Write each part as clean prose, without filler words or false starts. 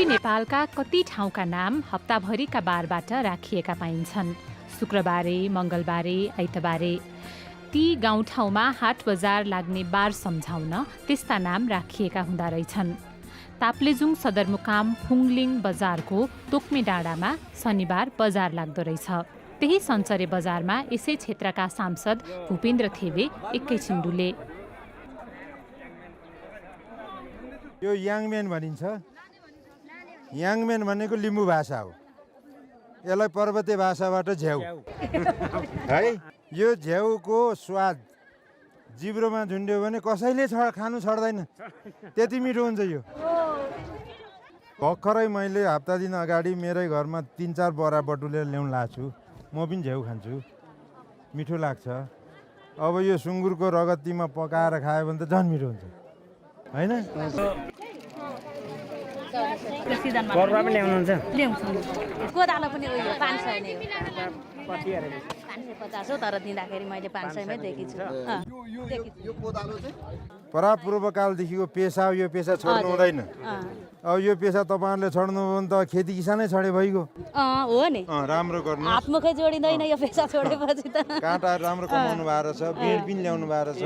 नेपालका कति ठाउँका नाम हप्ताभरिका बारबाट राखिएका पाइन्छन्। शुक्रबारे, मङ्गलबारे, आइतबारे। ती गाउँठाउँमा हाट बजार लाग्ने बार सम्झाउन त्यस्ता नाम राखिएका हुँदा रहेछन्। ताप्लेजुङ सदरमुकाम फुङलिङ बजारको तोक्मे डाँडामा शनिबार बजार लाग्दो रहेछ। त्यही सञ्चरे बजारमा यसै क्षेत्रका सांसद भूपेन्द्र थेवे एकैछिन डुले। यो याङमेन भनिन्छ। याङमेन भनेको लिम्बू भाषा हो। यसलाई पर्वते भाषाबाट झ्याउ है। यो झ्याउको स्वाद जिब्रोमा झुन्ड्यो भने कसैले खानु छोड्दैन, त्यति मिठो हुन्छ यो। भर्खरै मैले हप्ता दिन अगाडि मेरै घरमा 3-4 बरा बटुलेर ल्याउनु लाएको छु। म पनि झ्याउ खान्छु, मिठो लाग्छ। अब यो सुँगुरको रगतीमा पकाएर खायो भने त झन् मिठो हुन्छ होइन? पर्वा पनि ल्याउनुहुन्छ? ल्याउँछौँ। कोदालो पनि उयो 500 नै हो। 550 हो, तर दिँदाखेरि मैले 500 मै देखेको छु। यो कोदालो चाहिँ परापूर्वकालदेखिको पेसा हो। यो पेसा छोड्नु हुँदैन। अब यो पेसा तपाईँहरूले छोड्नु हो भने त खेती किसानै छोडे भइगयो। हो नि, राम्रो गर्नु। हातमुखै जोडिँदैन यो पेसा छोडेपछि त। काँटाहरू राम्रो कमाउनु भएको रहेछ, बिँड पनि ल्याउनु भएको रहेछ।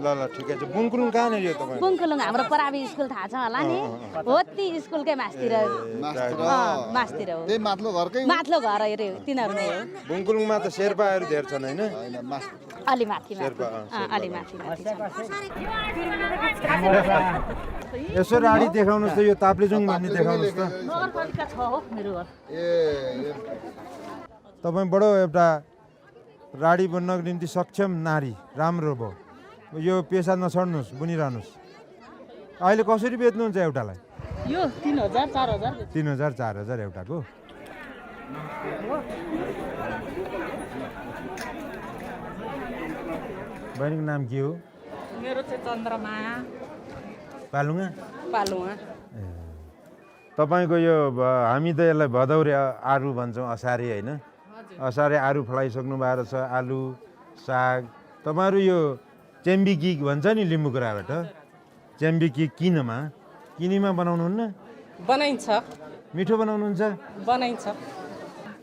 ल ल ठिकै छ। बुङकुलुङ कहाँनिर यो तपाईँ? बुङकुलुङ हाम्रो पराबी स्कुल थाहा छ होला नि, हो ती स्कुलकै मास्तिर हो। त्यही माथिल्लो घरकै माथिल्लो घर अरे तिनीहरू नै हो। बुङकुलुङमा त शेर्पाहरू धेर छन् होइन? अलि माथि अलि माथि। यसो राडी देखाउनुहोस् त, यो ताप्लेजुङ भन्ने देखाउनुहोस् त। नगरपालिका 6 हो मेरो घर। तपाईँ बडो एउटा राडी बन्नको निम्ति सक्षम नारी, राम्रो भयो। यो पेसा नछोड्नुहोस्, बुनिरहनुहोस्। अहिले कसरी बेच्नुहुन्छ एउटालाई? यो 3000 4000 3000 4000 एउटाको। बहिनीको नाम के हो? मेरो चाहिँ चन्द्रमाया पालुङा। तपाईँको यो हामी त यसलाई भदौरे आरु भन्छौँ, असारे होइन? असारे आरु फलाइसक्नु भएको छ। आलु, साग। तपाईँहरू यो चेम्बी किक भन्छ नि लिम्बू कुराबाट, चेम्बी किक किनीमा बनाउनुहुन्न? बनाइन्छ। मिठो बनाउनुहुन्छ? बनाइन्छ।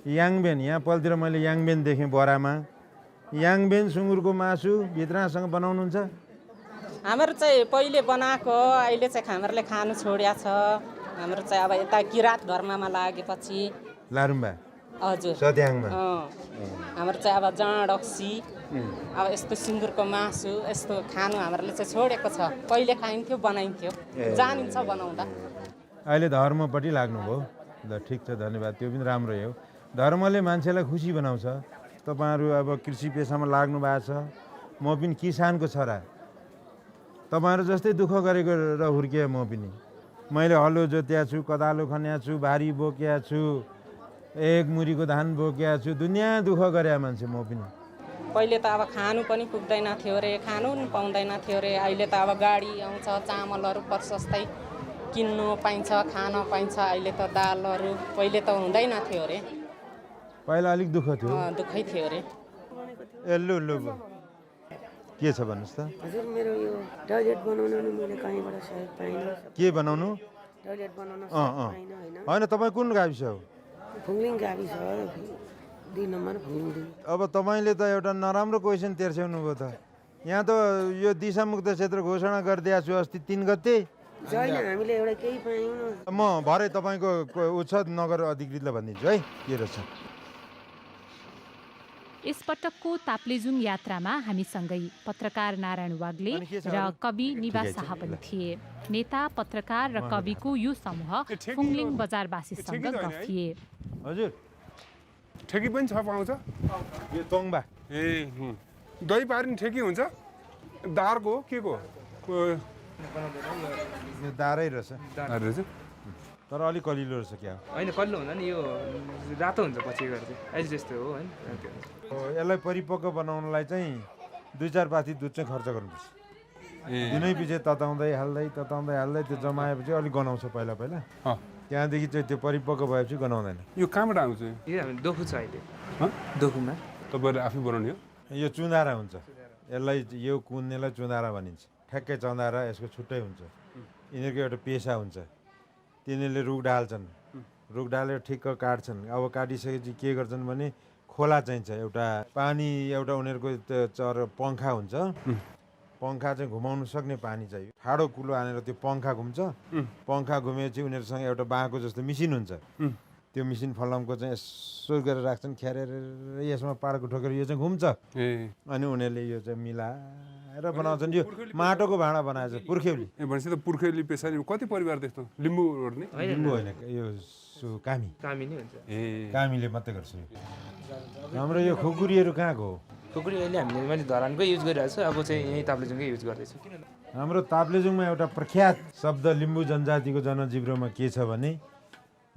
याङबेन, यहाँ पल्तिर मैले याङबेन देखेँ बरामा। याङबेन सुँगुरको मासु भित्रसँग बनाउनुहुन्छ? हाम्रो चाहिँ पहिले बनाएको, अहिले चाहिँ हामीहरूले खानु छोड्या छ। हाम्रो चाहिँ अब यता किराँत घरमा लागेपछि लारुम्बा। हजुर सत्याङमा। हाम्रो चाहिँ अब जाँड अक्सी, अब यस्तो सुँगुरको मासु यस्तो खानु हामीहरूले चाहिँ छोडेको छ। पहिले खाइन्थ्यो, बनाइन्थ्यो, जानिन्छ बनाउँदा। अहिले धर्मपट्टि लाग्नुभयो। ल ठिक छ, धन्यवाद। त्यो पनि राम्रै हो। धर्मले मान्छेलाई खुसी बनाउँछ। तपाईँहरू अब कृषि पेसामा लाग्नु भएको छ। म पनि किसानको छोरा, तपाईँहरू जस्तै दुःख गरेको र हुर्किए। म पनि मैले हलो जोत्या छु, कदालो खन्या छु, भारी बोक्या छु, एक मुरीको धान बोक्या छु, दुनियाँ दुःख गरे मान्छे म पनि। पहिले त अब खानु पनि पुग्दैन थियो रे, खानु पनि पाउँदैन थियो रे। अहिले त अब गाडी आउँछ, चामलहरू प्रशस्तै किन्नु पाइन्छ, खान पाइन्छ। अहिले त दालहरू पहिले त हुँदैन थियो रे। पहिला अलिक दुःख थियो। दुःखै थियो रे। लु के छ भन्नुहोस् त? हजुर, मेरो यो टोयलेट बनाउनु नि मैले कहीँबाट सहयोग पाइनँ। के बनाउनु? टोयलेट बनाउन सहयोग पाइनँ होइन। होइन, तपाईँ कुन गाविस हो? फुङलिङ गाविस हो, 2 नम्बर फुङलिङ। अब तपाईँले त एउटा नराम्रो क्वेसन तेर्स्याउनु भयो त। यहाँ त यो दिशामुक्त क्षेत्र घोषणा गरिदिएको छु अस्ति 3 गते। छैन, हामीले एउटा केही पायौँ। म भरे तपाईँको उच्छेद नगर अधिकृतलाई भनिदिन्छु है के रहेछ। यसपटकको ताप्लेजुङ यात्रामा हामीसँगै पत्रकार नारायण वाग्ले र कवि निवास शाह पनि थिए। नेता, पत्रकार र कविको यो समूह फुङलिङ बजारवासीसँग गफिए। हजुर, ठेकी पनि छ पाउँछ? यो तोङबा। दही पारी ठेकी हुन्छ? दारको हो के को? यो दारै रहेछ, तर अलिक कलिलो रहेछ। क्या होइन, कल्लो हुँदा नि, यो रातो हुन्छ पछि गएर चाहिँ, अहिले जस्तो हो होइन। यसलाई परिपक्व बनाउनलाई चाहिँ 2-4 पाथी दुध चाहिँ खर्च गर्नुपर्छ। दिनै पछि तताउँदै हाल्दै त्यो जमाएपछि अलिक गनाउँछ पहिला। त्यहाँदेखि चाहिँ त्यो परिपक्व भएपछि गनाउँदैन। यो कहाँबाट आउँछ? यो हामी दोखु छ अहिले, दोखुमा। तपाईँहरू आफै बनाउने हो? यो चुन्दारा हुन्छ। यसलाई यो कुन्नेलाई चुन्दारा भनिन्छ। ठ्याक्कै चन्दारा, यसको छुट्टै हुन्छ। यिनीहरूको एउटा पेसा हुन्छ। तिनीहरूले रुख डाल्छन्, रुख डालेर ठिक्क काट्छन्। अब काटिसकेपछि के गर्छन् भने खोला चाहिन्छ, एउटा पानी, एउटा उनीहरूको पङ्खा हुन्छ, पङ्खा चाहिँ घुमाउनु सक्ने पानी चाहियो। ठाडो कुलो हानेर त्यो पङ्खा घुम्छ, पङ्खा घुमेपछि उनीहरूसँग एउटा बाँको जस्तो मिसिन हुन्छ, त्यो मिसिन फलामको चाहिँ यसो गरेर राख्छन्, ख्यारेर यसमा पाडको ठोकेर यो चाहिँ घुम्छ, अनि उनीहरूले यो चाहिँ मिलाएर बनाउँछन्। यो माटोको भाँडा बनाएछ पुर्खेली। भनेपछि त पुर्खेली पेसाली कति परिवार त्यस्तो लिम्बू रोड्ने? लिम्बू होइन, यो कामी नै हुन्छ। कामीले मात्रै गर्छ। हाम्रो यो खुकुरीहरू कहाँको हो? खुकुरी अहिले हामीले मैले धरानकै युज गरिरहेको छु, अब चाहिँ यहीँ ताप्लेजुङकै युज गर्दैछु। हाम्रो ताप्लेजुङमा एउटा प्रख्यात शब्द लिम्बू जनजातिको जनजिब्रोमा के छ भने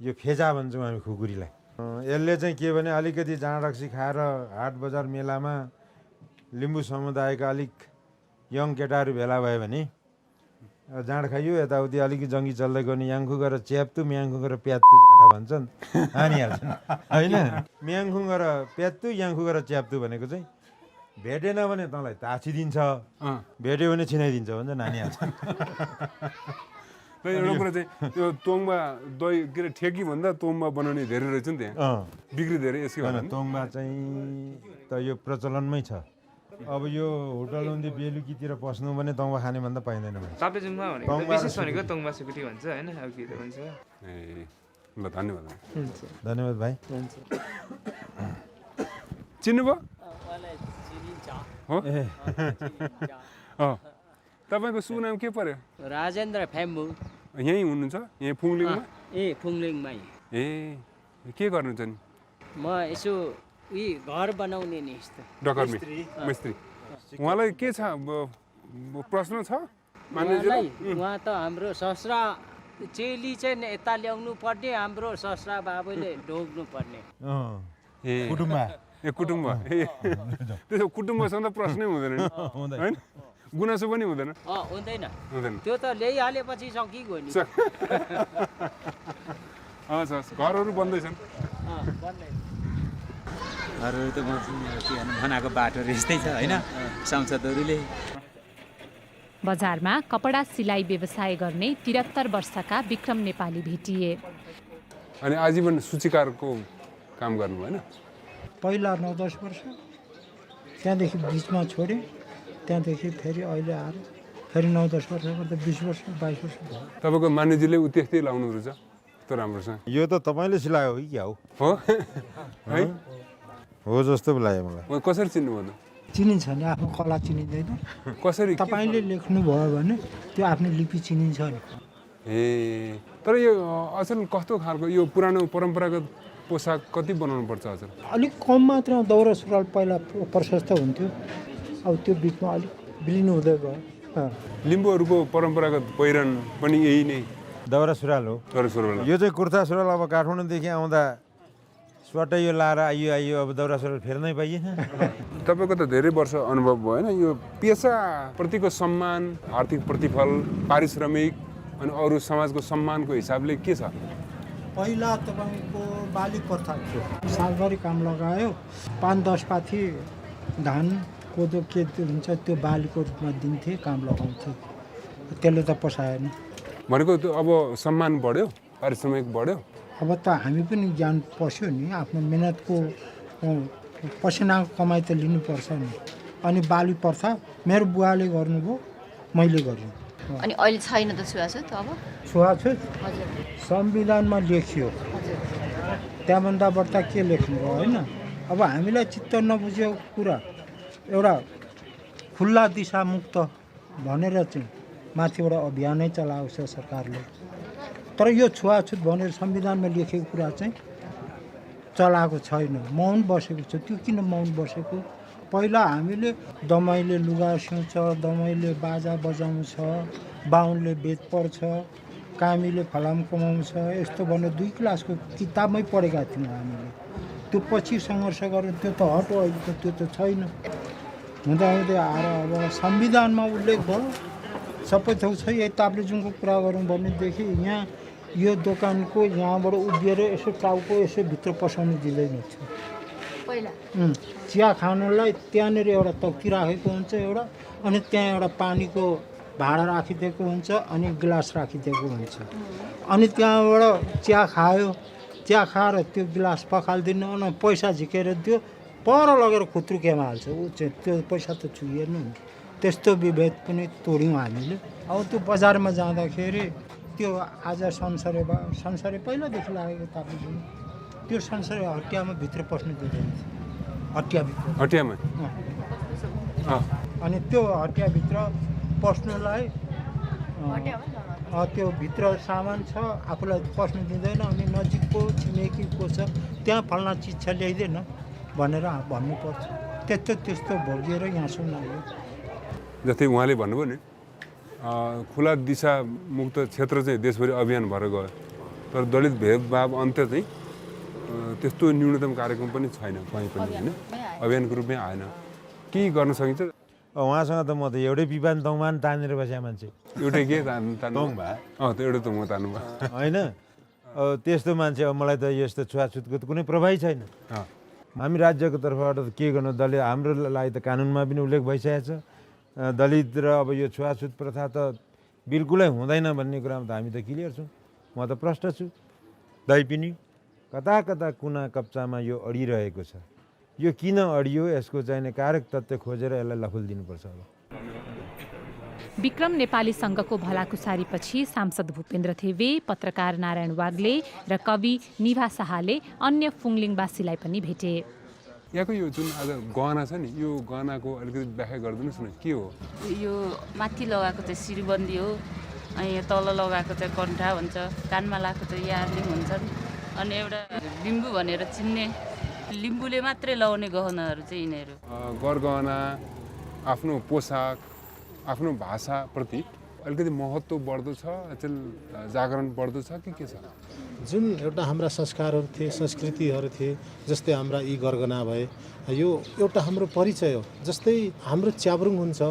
यो फेजा भन्छौँ हामी खुकुरीलाई। यसले चाहिँ के भने अलिकति जाँड रक्सी खाएर हाट बजार मेलामा लिम्बू समुदायका अलिक यङ केटाहरू भेला भयो भने जाँड खाइयो, यताउति अलिकति जङ्गी चल्दै गर्ने, याङखु गरेर च्याप्तु म्याङखु गरेर प्यात्तु जाँडा भन्छन्, हानिहाल्छन् होइन। म्याङखु गरेर प्यात्तु याङखु गरेर च्याप्तु भनेको चाहिँ भेटेन भने तँलाई ताछिदिन्छ, भेट्यो भने छिनाइदिन्छ भन्छ, नानीहाल्छ। एउटा कुरा चाहिँ त्यो तोङमा दही के अरे ठेकी भन्दा तोङमा बनाउने धेरै रहेछ नि त्यहाँ, बिक्री धेरै यसै होइन। तोङमा चाहिँ त यो प्रचलनमै छ। अब यो होटल हुँदै बेलुकीतिर पस्नु भने तोङमा खाने भन्दा पाइँदैन। ताप्लेजुङमा भनेको विशेष भनेको तोङबा सुकुटी भन्छ होइन, अब के त भन्छ। ल धन्यवाद। धन्यवाद भाइ। चिन्नुभयो? हो तपाईँको सुनाम के पर्यो? राजेन्द्र फेम्बु। यहीँ हुनुहुन्छ? यहीँ फुङलिङमा? फुङलिङमै। के गर्नुहुन्छ नि? म यसो घर बनाउने नि यस्तो डकर्मी मिस्त्री। उहाँलाई के छ प्रश्न छ? उहाँ त हाम्रो ससुरा चेली चाहिँ यता ल्याउनु पर्ने, हाम्रो ससुरा बाबुले ढोग्नु पर्ने। कुटुम्ब त्यसो कुटुम्बसँग त प्रश्नै हुँदैन होइन, गुनासो पनि हुँदैन। हुँदैन, त्यो त ल्याइहालेपछि सकिगयो नि। घरहरू बन्दैछन्? घरहरू त बनाएको बाटोहरू यस्तै छ होइन, सांसदहरूले। बजारमा कपडा सिलाइ व्यवसाय गर्ने 73 वर्षका विक्रम नेपाली भेटिए। अनि आजीवन सूचीकारको काम गर्नु होइन? पहिला 9-10 वर्ष, त्यहाँदेखि बिचमा छोडेँ, त्यहाँदेखि फेरि अहिले आएर फेरि 9-10 वर्ष गर्दा 20 वर्ष 22 वर्ष भयो। तपाईँको मान्यजीले त्यस्तै लाउनु रहेछ, कस्तो राम्रोसँग। यो त तपाईँले सिलायो कि क्या हो? हो जस्तो पो लाग्यो मलाई। कसरी चिन्नुभयो त? चिनिन्छ नि, आफ्नो कला चिनिँदैन। कसरी? तपाईँले लेख्नुभयो भने त्यो आफ्नो लिपि चिनिन्छ नि। तर यो अचेल कस्तो खालको यो पुरानो परम्परागत पोसाक कति बनाउनु पर्छ अचेल? अलिक कम मात्रामा दौरा सुरुवाल पहिला प्रशस्त हुन्थ्यो, अब त्यो बिचमा अलिक बिलिनु हुँदै गयो। लिम्बूहरूको परम्परागत पहिरन पनि यही नै दौरा सुरुवाल हो। दौरा सुरुवाल यो चाहिँ कुर्ता सुरुवाल। अब काठमाडौँदेखि आउँदा स्वाटै यो लाएर आइयो, अब दौरा सुरुवाल फेर्नै पाइएन। तपाईँको त धेरै वर्ष अनुभव भयो होइन, यो पेसाप्रतिको सम्मान, आर्थिक प्रतिफल, पारिश्रमिक अनि अरू समाजको सम्मानको हिसाबले के छ? पहिला तपाईँको बाली प्रथा थियो, सालभरि काम लगायो, 5-10 पाथी धान कोदो के हुन्छ त्यो बालीको रूपमा दिन्थे, काम लगाउँथे, त्यसले त पोसाएन। भनेको त्यो अब सम्मान बढ्यो, पारिश्रमिक बढ्यो, अब त हामी पनि ज्ञान पस्यो नि, आफ्नो मेहनतको पसिनाको कमाइ त लिनुपर्छ नि। अनि बाली प्रथा मेरो बुवाले गर्नुभयो, मैले गरेँ। अनि अहिले छैन त छुवाछुत? अब छुवाछुत संविधानमा लेखियो, त्यहाँभन्दा बढ्ता के लेख्नु भयो होइन। अब हामीलाई चित्त नबुझेको कुरा एउटा खुल्ला दिशामुक्त भनेर चाहिँ माथिबाट अभियानै चलाएको छ सरकारले। तर यो छुवाछुत भनेर संविधानमा लेखेको कुरा चाहिँ चलाएको छैन, मौन बसेको छ। त्यो किन मौन बसेको? पहिला हामीले दमाईले लुगा सिउँछ, दमाईले बाजा बजाउँछ, बाहुनले बेत पर्छ, कामीले फलाम कमाउँछ, यस्तो भनेर 2 क्लासको किताबमै पढेका थियौँ हामीले। त्यो पछि सङ्घर्ष गरेर त्यो त हटो, अहिले त त्यो त छैन। हुँदा हुँदै आएर अब संविधानमा उल्लेख भयो, सबै थोक छ। यही ताप्लेजुङको कुरा गरौँ भनेदेखि यहाँ यो दोकानको यहाँबाट उभिएर यसो टाउको यसो भित्र पसाउनु दिँदैन थियो पहिला। चिया खानुलाई त्यहाँनिर एउटा तौकी राखेको हुन्छ एउटा, अनि त्यहाँ एउटा पानीको भाँडा राखिदिएको हुन्छ अनि गिलास राखिदिएको हुन्छ। अनि त्यहाँबाट चिया खायो, चिया खाएर त्यो गिलास पखालिदिनु अनि पैसा झिकेर दियो, पर लगेर खुत्रुकेमा हाल्छ। ऊ चाहिँ त्यो पैसा त चुहिएन नि। त्यस्तो विभेद पनि तोड्यौँ हामीले। अब त्यो बजारमा जाँदाखेरि त्यो आज संसारै पहिलादेखि लागेको तापनि त्यो संसारै हटियामा भित्र पस्नु दिँदैन थियो। हटियामा अनि त्यो हटियाभित्र पस्नुलाई त्यो भित्र सामान छ, आफूलाई पस्नु दिँदैन। अनि नजिकको छिमेकीको छ, त्यहाँ फल्ना चिज छ ल्याइदिएन भनेर भन्नुपर्छ। त्यस्तो भोगिएर यहाँसम्म आयो। जस्तै उहाँले भन्नुभयो नि खुला दिशा मुक्त क्षेत्र चाहिँ देशभरि अभियान भएर गयो, तर दलित भेदभाव अन्त्य चाहिँ त्यस्तो न्यूनतम कार्यक्रम पनि छैन कहीँ पनि होइन, अभियानको रूपमै आएन। के गर्न सकिन्छ? उहाँसँग त म त एउटै पिपान तौमान तानेर बसेको मान्छे। एउटै के तान्नु त एउटै त म तान्नु भयो होइन। त्यस्तो मान्छे अब मलाई त यस्तो छुवाछुतको त कुनै प्रभाव छैन। हामी राज्यको तर्फबाट त के गर्नु, दलित हाम्रो लागि त कानुनमा पनि उल्लेख भइसकेको छ। दलित र अब यो छुवाछुत प्रथा त बिल्कुलै हुँदैन भन्ने कुरामा त हामी त क्लियर छौँ। म त प्रष्ट छु। दैपिनी कता कता कुना कप्चामा यो अडिरहेको छ। यो किन अडियो, यसको चाहिने कारक तथ्य खोजेर यसलाई लफुल दिनुपर्छ। अब विक्रम नेपाली सङ्घको भलाकुसारीपछि सांसद भूपेन्द्र थेवे, पत्रकार नारायण वाग्ले र कवि निभा शाहले अन्य फुङलिङवासीलाई पनि भेटे। यहाँको यो जुन आज गहना छ नि, यो गहनाको अलिकति व्याख्या गरिदिनुहोस् न, के हो? यो माथि लगाएको चाहिँ शिरबन्दी हो, अनि तल लगाएको चाहिँ कण्ठा भन्छ, कानमा लगाएको चाहिँ यार्लिङ हुन्छन्। अनि एउटा लिम्बू भनेर चिन्ने, लिम्बूले मात्रै लगाउने गहनाहरू चाहिँ यिनीहरू। गरगहना, आफ्नो पोसाक, आफ्नो भाषाप्रति अलिकति महत्त्व बढ्दो छ, जागरण बढ्दो छ कि के छ? जुन एउटा हाम्रा संस्कारहरू थिए, संस्कृतिहरू थिए, जस्तै हाम्रा यी गरगहना भए, यो एउटा हाम्रो परिचय हो। जस्तै हाम्रो च्याब्रुङ हुन्छ,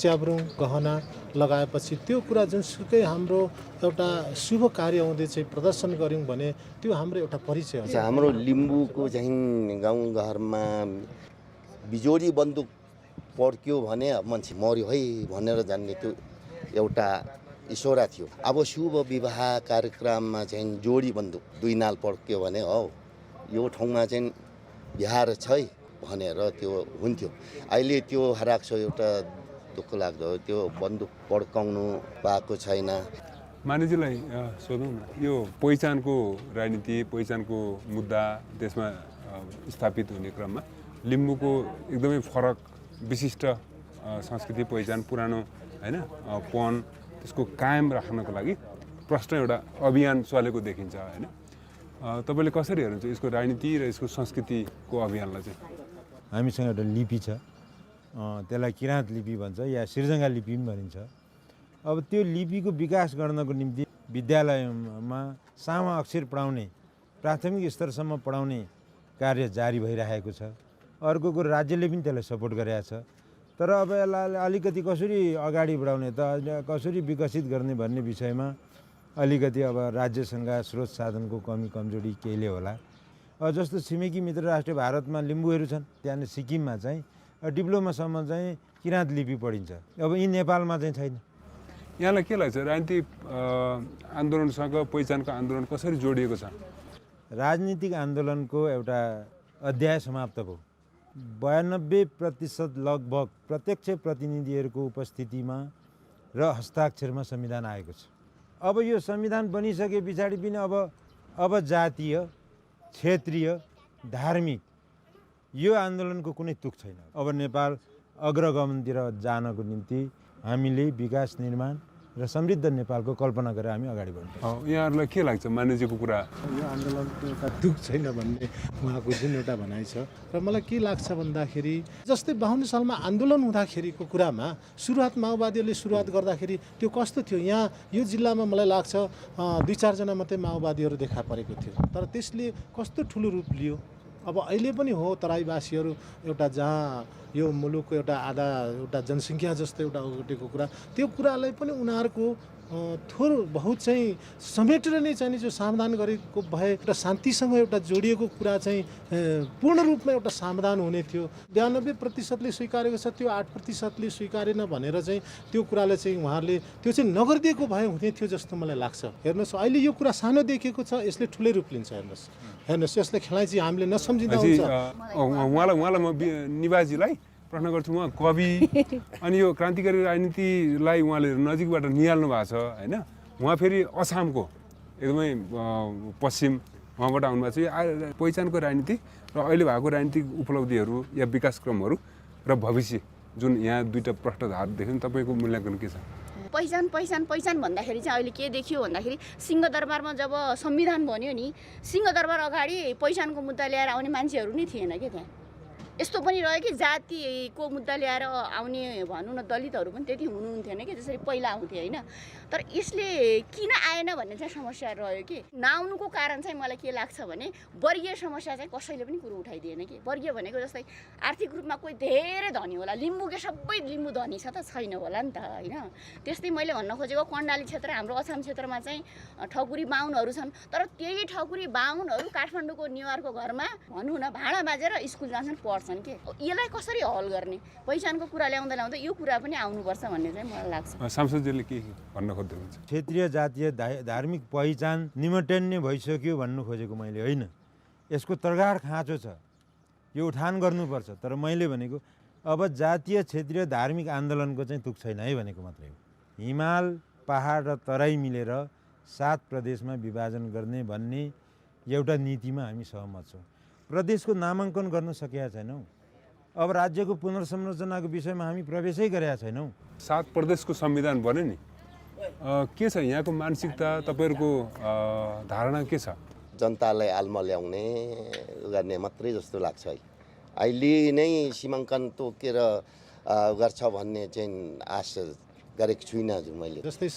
च्याब्रुङ गहना लगाएपछि त्यो कुरा जुनसुकै हाम्रो एउटा शुभ कार्य हुँदै चाहिँ प्रदर्शन गऱ्यौँ भने त्यो हाम्रो एउटा परिचय हो। हाम्रो लिम्बूको चाहिँ गाउँघरमा बिजोरी बन्दुक पड्क्यो भने मान्छे मर्यो है भनेर जान्ने त्यो एउटा इसारा थियो। अब शुभ विवाह कार्यक्रममा चाहिँ जोडी बन्दुक 2 नाल पड्क्यो भने हो यो ठाउँमा चाहिँ बिहार छ है भनेर त्यो हुन्थ्यो। अहिले त्यो हराएको छ, एउटा दुःख लाग्दो, त्यो बन्दुक पड्काउनु पाएको छैन। मानिसलाई सोधौँ न, यो पहिचानको राजनीति, पहिचानको मुद्दा देशमा स्थापित हुने क्रममा लिम्बूको एकदमै फरक विशिष्ट संस्कृति, पहिचान, पुरानो होइन पन, त्यसको कायम राख्नको लागि प्रश्न एउटा अभियान चलेको देखिन्छ होइन। तपाईँले कसरी हेर्नुहुन्छ यसको राजनीति र यसको संस्कृतिको अभियानलाई चाहिँ? हामीसँग एउटा लिपि छ, त्यसलाई किराँत लिपि भन्छ या सिर्जङ्गा लिपि पनि भनिन्छ। अब त्यो लिपिको विकास गर्नको निम्ति विद्यालयमा सामा अक्षर पढाउने, प्राथमिक स्तरसम्म पढाउने कार्य जारी भइरहेको छ। अर्को कुरो राज्यले पनि त्यसलाई सपोर्ट गरेको छ। तर अब यसलाई अलिकति कसरी अगाडि बढाउने त, कसरी विकसित गर्ने भन्ने विषयमा अलिकति अब राज्यसँग स्रोत साधनको कमी कमजोरी केहीले होला। जस्तो छिमेकी मित्र राष्ट्र भारतमा लिम्बूहरू छन्, त्यहाँनिर सिक्किममा चाहिँ डिप्लोमासम्म चाहिँ किराँत लिपि पढिन्छ। अब यी नेपालमा चाहिँ छैन। यहाँलाई के लाग्छ राजनीतिक आन्दोलनसँग पहिचानको आन्दोलन कसरी जोडिएको छ? राजनीतिक आन्दोलनको एउटा अध्याय समाप्त भयो। 92% लगभग प्रत्यक्ष प्रतिनिधिहरूको उपस्थितिमा र हस्ताक्षरमा संविधान आएको छ। अब यो संविधान बनिसके पछाडि पनि अब जातीय, क्षेत्रीय, धार्मिक यो आन्दोलनको कुनै तुक छैन। अब नेपाल अग्रगमनतिर जानको निम्ति हामीले विकास, निर्माण र समृद्ध नेपालको कल्पना गरेर हामी अगाडि बढ्छौँ। यहाँहरूलाई के लाग्छ मानिसको कुरा? यो आन्दोलनको एउटा दुःख छैन भन्ने उहाँको जुन एउटा भनाइ छ, र मलाई के लाग्छ भन्दाखेरि जस्तै 52 सालमा आन्दोलन हुँदाखेरिको कुरामा सुरुवात माओवादीहरूले सुरुवात गर्दाखेरि त्यो कस्तो थियो? यहाँ यो जिल्लामा मलाई लाग्छ 2-4 जना मात्रै माओवादीहरू देखा परेको थियो, तर त्यसले कस्तो ठुलो रूप लियो अब अहिले पनि हो तराईवासीहरू एउटा जहाँ यो मुलुकको एउटा आधा एउटा जनसङ्ख्या जस्तो एउटा ओगटेको कुरा त्यो कुरालाई पनि उनीहरूको थोर बहुत चाहिँ समेटेर नै चाहिँ जो समाधान गरेको भए एउटा शान्तिसँग एउटा जोडिएको कुरा चाहिँ पूर्ण रूपमा एउटा समाधान हुने थियो। 92%ले स्वीकारेको छ, त्यो 8%ले स्वीकारेन भनेर चाहिँ त्यो कुरालाई चाहिँ उहाँहरूले त्यो चाहिँ नगरिदिएको भए हुने थियो जस्तो मलाई लाग्छ। हेर्नुहोस् अहिले यो कुरा सानो देखिएको छ, यसले ठुलै रूप लिन्छ। हेर्नुहोस् यसले खेलाइ चाहिँ हामीले नसम्झिँदा हुन्छ। उहाँलाई म निवाजीलाई प्रश्न गर्छु, उहाँ कवि अनि यो क्रान्तिकारी राजनीतिलाई उहाँले नजिकबाट निहाल्नु भएको छ होइन। उहाँ फेरि असमको एकदमै पश्चिम उहाँबाट आउनुभएको छ। यो पहिचानको राजनीति र अहिले भएको राजनीतिक उपलब्धिहरू या विकासक्रमहरू र भविष्य जुन यहाँ दुईवटा प्रष्टधार देख्यो, तपाईँको मूल्याङ्कन के छ? पहिचान भन्दाखेरि चाहिँ अहिले के देखियो भन्दाखेरि सिंहदरबारमा जब संविधान बन्यो नि, सिंहदरबार अगाडि पहिचानको मुद्दा ल्याएर आउने मान्छेहरू नै थिएन क्या त्यहाँ। यस्तो पनि रह्यो कि जातिको मुद्दा ल्याएर आउने भनौँ न दलितहरू पनि त्यति हुनुहुन्थेन कि जसरी पहिला आउँथे होइन। तर यसले किन आएन भन्ने चाहिँ समस्या रह्यो कि नआउनुको कारण चाहिँ मलाई के लाग्छ भने वर्गीय समस्या चाहिँ कसैले पनि कुरो उठाइदिएन कि। वर्गीय भनेको जस्तै आर्थिक रूपमा कोही धेरै धनी होला, लिम्बूकै सबै लिम्बू धनी छ त छैन होला नि त होइन। त्यस्तै मैले भन्न खोजेको कर्णाली क्षेत्र हाम्रो अछाम क्षेत्रमा चाहिँ ठकुरी बाहुनहरू छन्, तर त्यही ठकुरी बाहुनहरू काठमाडौँको नेवारको घरमा भनौँ न भाँडा माझेर स्कुल जान्छन् पढ्छन् के। यसलाई कसरी हल गर्ने, पहिचानको कुरा ल्याउँदा यो कुरा पनि आउनुपर्छ भन्ने चाहिँ मलाई लाग्छ। सांसदजीले के भन्न खोज्दै हुन्छ? क्षेत्रीय जातीय धार्मिक पहिचान निमटेन्ने भइसक्यो भन्नु खोजेको मैले होइन। यसको तरगार खाँचो छ, यो उठान गर्नुपर्छ। तर मैले भनेको अब जातीय क्षेत्रीय धार्मिक आन्दोलनको चाहिँ तुक छैन है भनेको मात्रै हो। हिमाल पहाड र तराई मिलेर 7 प्रदेशमा विभाजन गर्ने भन्ने एउटा नीतिमा हामी सहमत छौँ। प्रदेशको नामाङ्कन गर्न सकेका छैनौँ। अब राज्यको पुनर्संरचनाको विषयमा हामी प्रवेशै गरेका छैनौँ। 7 प्रदेशको संविधान बन्यो नि, के छ यहाँको मानसिकता, तपाईँहरूको धारणा के छ? जनतालाई आलमा ल्याउने गर्ने मात्रै जस्तो लाग्छ है। अहिले नै सीमाङ्कन तोकेर गर्छ भन्ने चाहिँ आशा गरेको छुइनँ हजुर मैले। जस्तै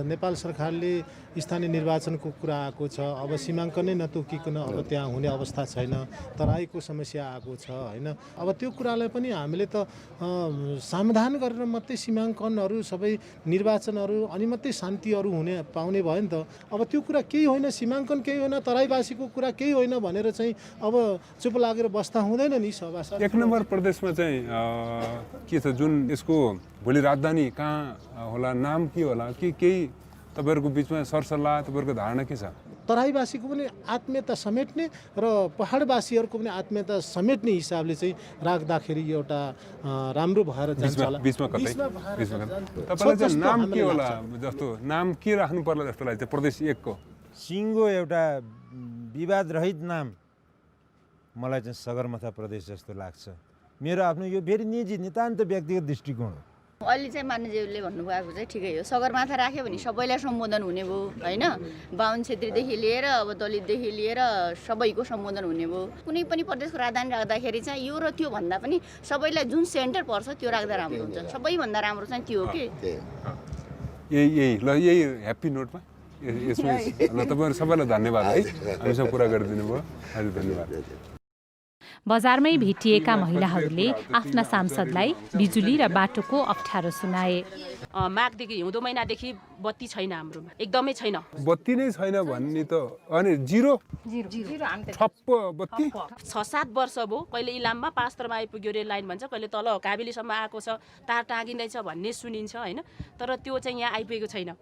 नेपाल सरकारले स्थानीय निर्वाचनको कुरा आएको छ, अब सीमाङ्कन नै नतोकिकन अब त्यहाँ हुने अवस्था छैन, तराईको समस्या आएको छ होइन। अब त्यो कुरालाई पनि हामीले त समाधान गरेर मात्रै सीमाङ्कनहरू सबै निर्वाचनहरू अनि मात्रै शान्तिहरू हुने पाउने भयो नि त। अब त्यो कुरा केही होइन, सीमाङ्कन केही होइन, तराईवासीको कुरा केही होइन भनेर चाहिँ अब चुप लागेर बस्दा हुँदैन नि सभासद। 1 नम्बर प्रदेशमा चाहिँ के छ, जुन यसको भोलि राजधानी कहाँ होला, नाम के होला, के केही तपाईँहरूको बिचमा सरसल्लाह, तपाईँहरूको धारणा के छ? तराईवासीको पनि आत्मीयता समेट्ने र पहाडवासीहरूको पनि आत्मीयता समेट्ने हिसाबले चाहिँ राख्दाखेरि एउटा राम्रो भएर जान्छ होला। बिचमा तपाईँलाई चाहिँ नाम के होला जस्तो, नाम के राख्नु पर्ला जस्तो लाग्छ प्रदेश 1 को? सिङ्गो एउटा विवाद रहित नाम मलाई चाहिँ सगरमाथा प्रदेश जस्तो लाग्छ। मेरो आफ्नो यो फेरि निजी नितान्त व्यक्तिगत दृष्टिकोण हो। अहिले चाहिँ मान्यज्यूले भन्नुभएको चाहिँ ठिकै हो। सगरमाथा राख्यो भने सबैलाई सम्बोधन हुने भयो होइन। बाहुन क्षेत्रीदेखि लिएर अब दलितदेखि लिएर सबैको सम्बोधन हुने भयो। कुनै पनि प्रदेशको राजधानी राख्दाखेरि चाहिँ यो र त्यो भन्दा पनि सबैलाई जुन सेन्टर पर्छ त्यो राख्दा राम्रो हुन्छ। सबैभन्दा राम्रो चाहिँ त्यो हो कि। यही ह्याप्पी नोटमा यसमा तपाईँहरू सबैलाई धन्यवाद है, हामीसँग कुरा गरिदिनु भयो। हजुर धन्यवाद। बजारमै भेटिएका महिलाहरूले आफ्ना सांसदलाई बिजुली र बाटोको अप्ठ्यारो सुनाए। माघदेखि हिउँदो महिनादेखि बत्ती छैन हाम्रोमा, एकदमै छैन। बत्ती नै छैन भन्ने त अनि जिरो ठप्प बत्ती 6-7 वर्ष भयो। कहिले इलाममा पास्तरमा आइपुग्यो रेल लाइन भन्छ, कहिले तल काबेलीसम्म आएको छ, तार टाँगिँदैछ भन्ने सुनिन्छ होइन। तर त्यो चाहिँ यहाँ आइपुगेको छैन।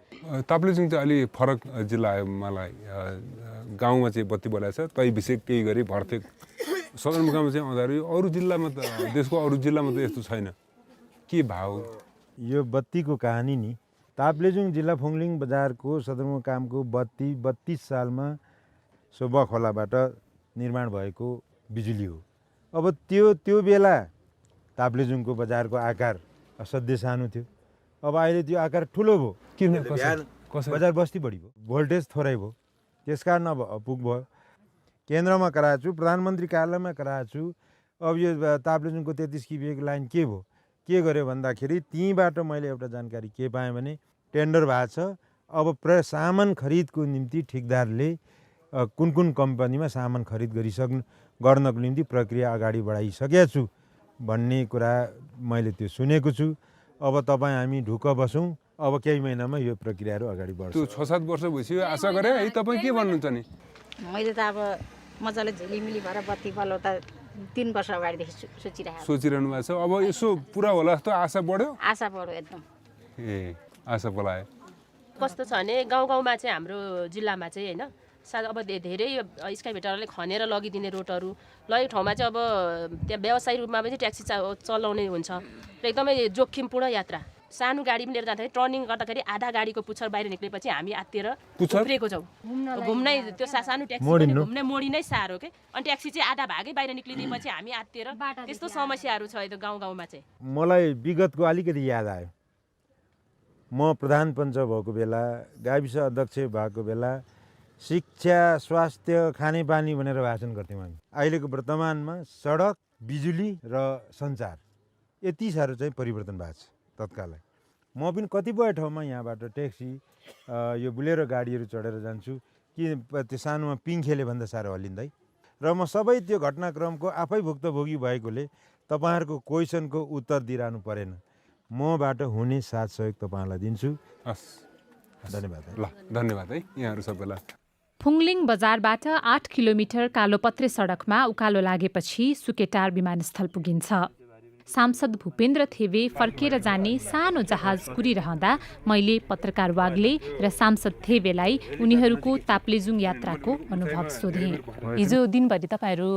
ताप्लेजुङ चाहिँ अलि फरक जिल्ला आयो मलाई। गाउँमा चाहिँ बत्ती बोलाएको छ, तै विषय केही गरी भर्थे सदरमुकाममा चाहिँ आउँदाखेरि अरू जिल्लामा त देशको अरू जिल्लामा त यस्तो छैन। के भाव यो बत्तीको कहानी नि? ताप्लेजुङ जिल्ला फुङलिङ बजारको सदरमुकामको बत्ती 32 सालमा सोबा खोलाबाट निर्माण भएको बिजुली हो। अब त्यो बेला ताप्लेजुङको बजारको आकार असाध्यै सानो थियो। अब अहिले त्यो आकार ठुलो भयो। किन? बजार बस्ती बढी भयो, भोल्टेज थोरै भयो, त्यसकारण अब अपुग भयो। केन्द्रमा कराएको छु, प्रधानमन्त्री कार्यालयमा कराएको छु। अब यो ताप्लेजुङको 33 किबीको लाइन के भयो, के गर्यो भन्दाखेरि त्यहीँबाट मैले एउटा जानकारी के पाएँ भने टेन्डर भएको छ। अब सामान खरिदको निम्ति ठेकदारले कुन कुन कम्पनीमा सामान खरिद गर्नको निम्ति प्रक्रिया अगाडि बढाइसकेको छु भन्ने कुरा मैले त्यो सुनेको छु। अब तपाईँ हामी ढुक्क बसौँ, अब केही महिनामा यो प्रक्रियाहरू अगाडि बढ्छ। त्यो 6-7 वर्ष भइसक्यो आशा गरे है। तपाईँ के भन्नुहुन्छ नि? मैले त अब मजाले झिलिमिली भएर बत्ती बल्यो त 3 वर्ष अगाडिदेखि सोचिरहनु भएको छ। अब यसो पुरा होला जस्तो आशा बढ्यो? आशा बढ्यो एकदम। ए आशा पलायो। कस्तो छ भने गाउँ गाउँमा चाहिँ हाम्रो जिल्लामा चाहिँ होइन सायद अब धेरै स्काई भेटरले खनेर लगिदिने रोडहरू लगेको ठाउँमा चाहिँ अब त्यहाँ व्यवसायिक रूपमा पनि ट्याक्सी चलाउने हुन्छ र एकदमै जोखिमपूर्ण यात्रा। सानो गाडी पनि लिएर जाँदाखेरि टर्निङ गर्दाखेरि आधा गाडीको पुच्छर बाहिर निक्लेपछि हामी आत्तिएर उफ्रिएको छौँ। घुम्नै त्यो सानो ट्याक्सी घुम्ने मोडी नै साह्रो के। अनि ट्याक्सी चाहिँ आधा भागै बाहिर निक्लिदिएपछि हामी आत्तिएर त्यस्तो समस्याहरू छ यो गाउँ गाउँमा चाहिँ। मलाई विगतको अलिकति याद आयो। म प्रधान पञ्च भएको बेला, गाविस अध्यक्ष भएको बेला शिक्षा, स्वास्थ्य, खानेपानी भनेर भाषण गर्थ्यौँ हामी। अहिलेको वर्तमानमा सडक, बिजुली र सञ्चार यति साह्रो चाहिँ परिवर्तन भएको छ तत्कालै। म पनि कतिपय ठाउँमा यहाँबाट ट्याक्सी यो बुलेरो गाडीहरू चढेर जान्छु कि त्यो सानोमा पिङखेले भन्दा साह्रो हल्लिँदै। र म सबै त्यो घटनाक्रमको आफै भुक्तभोगी भएकोले तपाईँहरूको क्वेसनको उत्तर दिइरहनु परेन। मबाट हुने साथ सहयोग तपाईँहरूलाई दिन्छु। हस्, धन्यवाद। ल धन्यवाद है यहाँहरू सबैलाई। फुङलिङ बजारबाट 8 किलोमिटर कालोपत्रे सडकमा उकालो लागेपछि सुकेटार विमानस्थल पुगिन्छ। सांसद भूपेन्द्र थेवे फर्केर जाने सानो जहाज कुरिरहँदा मैले पत्रकार वाग्ले र सांसद थेवेलाई उनीहरूको ताप्लेजुङ यात्राको अनुभव सोधेँ। हिजो दिनभरि तपाईँहरू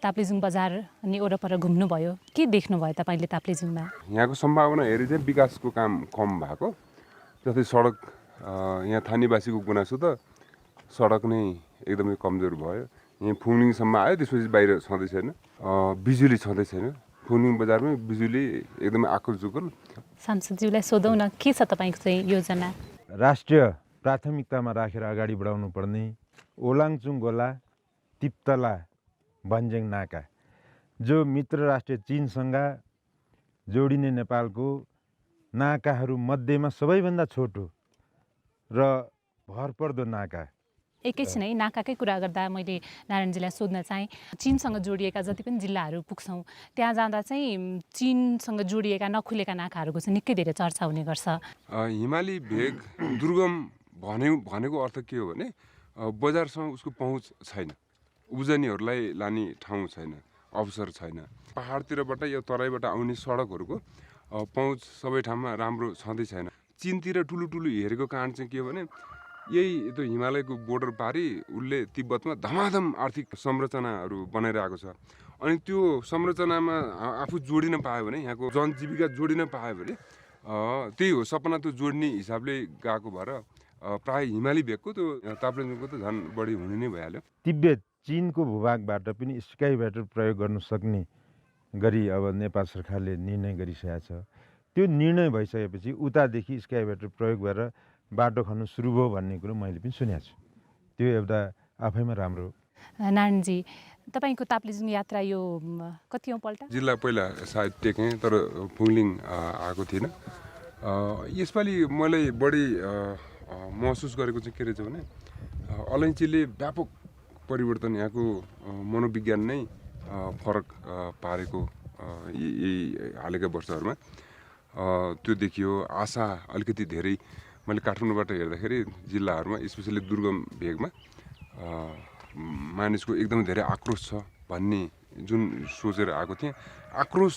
ताप्लेजुङ बजार अनि वरपर घुम्नुभयो, के देख्नुभयो तपाईँले ताप्लेजुङमा? यहाँको सम्भावना हेरी चाहिँ विकासको काम कम भएको, जस्तै सडक यहाँ थानीवासीको गुनासो त सडक नै एकदमै कमजोर भयो। यहाँ फुङलिङसम्म आयो, त्यसपछि बाहिर छँदै छैन, बिजुली छँदै छैन। फुङलिङ बजारमै बिजुली एकदमै आकुलचुकुल। सांसदज्यूलाई सोधौँ न, के छ तपाईँको चाहिँ योजना? राष्ट्रिय प्राथमिकतामा राखेर अगाडि बढाउनु पर्ने ओलाङचुङ गोला तिप्तला भन्ज्याङ नाका, जो मित्र राष्ट्र चीनसँग जोडिने नेपालको नाकाहरू मध्येमा सबैभन्दा छोटो र भरपर्दो नाका। एकैछिन है, नाकाकै कुरा गर्दा मैले नारायणजीलाई सोध्न चाहेँ, चीनसँग जोडिएका जति पनि जिल्लाहरू पुग्छौँ त्यहाँ जाँदा चाहिँ चीनसँग जोडिएका नखुलेका नाकाहरूको चाहिँ निकै धेरै चर्चा हुने गर्छ। हिमाली भेग दुर्गम भनेको अर्थ के हो भने बजारसँग उसको पहुँच छैन, उब्जनीहरूलाई लाने ठाउँ छैन, अवसर छैन। पहाडतिरबाट या तराईबाट आउने सडकहरूको पहुँच सबै ठाउँमा राम्रो छँदै छैन। चीनतिर ठुलो ठुलो हेरेको कारण चाहिँ के हो भने यही त्यो हिमालयको बोर्डर पारी उसले तिब्बतमा धमाधम आर्थिक संरचनाहरू बनाइरहेको छ। अनि त्यो संरचनामा आफू जोडिन पायो भने, यहाँको जनजीविका जोडिन पायो भने त्यही हो सपना, त्यो जोड्ने हिसाबले गएको भएर प्राय हिमाली भेगको त्यो ताप्लेजुङको त झन् बढी हुने नै भइहाल्यो। तिब्बत चीनको भूभागबाट पनि स्काई भेटर प्रयोग गर्न सक्ने गरी अब नेपाल सरकारले निर्णय गरिसकेको छ। त्यो निर्णय भइसकेपछि उतादेखि स्काई भेटर प्रयोग भएर बाटो खन्नु सुरु भयो भन्ने कुरो मैले पनि सुनेको छु। त्यो एउटा आफैमा राम्रो। नारायणजी, तपाईँको ताप्लेजुङ यात्रा यो कतिौँ पल्ट? जिल्ला पहिला सायद टेकेँ, तर फुङलिङ आएको थिइनँ। यसपालि मैले बढी महसुस गरेको चाहिँ के रहेछ भने अलैँचीले व्यापक परिवर्तन, यहाँको मनोविज्ञान नै फरक पारेको यही हालैका वर्षहरूमा त्यो देखियो। आशा अलिकति धेरै मैले काठमाडौँबाट हेर्दाखेरि जिल्लाहरूमा स्पेसली दुर्गम भेगमा मानिसको एकदमै धेरै आक्रोश छ भन्ने जुन सोचेर आएको थिएँ। आक्रोश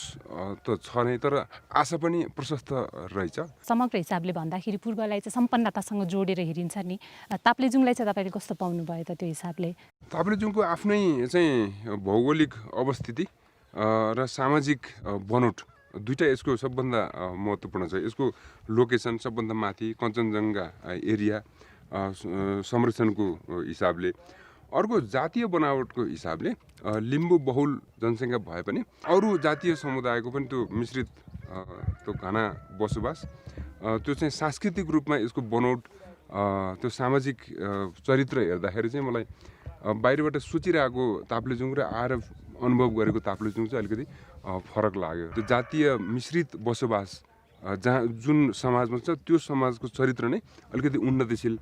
त छ नै, तर आशा पनि प्रशस्त रहेछ। समग्र हिसाबले भन्दाखेरि पूर्वलाई चाहिँ सम्पन्नतासँग जोडेर हेरिन्छ नि, ताप्लेजुङलाई चाहिँ तपाईँले कस्तो पाउनु भयो त त्यो हिसाबले? ताप्लेजुङको आफ्नै चाहिँ भौगोलिक अवस्थिति र सामाजिक बनोट दुईटा यसको सबभन्दा महत्त्वपूर्ण छ। यसको लोकेसन सबभन्दा माथि कञ्चनजङ्घा एरिया संरक्षणको हिसाबले, अर्को जातीय बनावटको हिसाबले लिम्बू बहुल जनसङ्ख्या भए पनि अरू जातीय समुदायको पनि त्यो मिश्रित त्यो घना बसोबास, त्यो चाहिँ सांस्कृतिक रूपमा यसको बनोट, त्यो सामाजिक चरित्र हेर्दाखेरि चाहिँ मलाई बाहिरबाट सोचिरहेको ताप्लेजुङ र आएर अनुभव गरेको ताप्लेजुङ चाहिँ अलिकति फरक लाग्यो। त्यो जातीय मिश्रित बसोबास जहाँ जुन समाजमा छ त्यो समाजको चरित्र नै अलिकति उन्नतिशील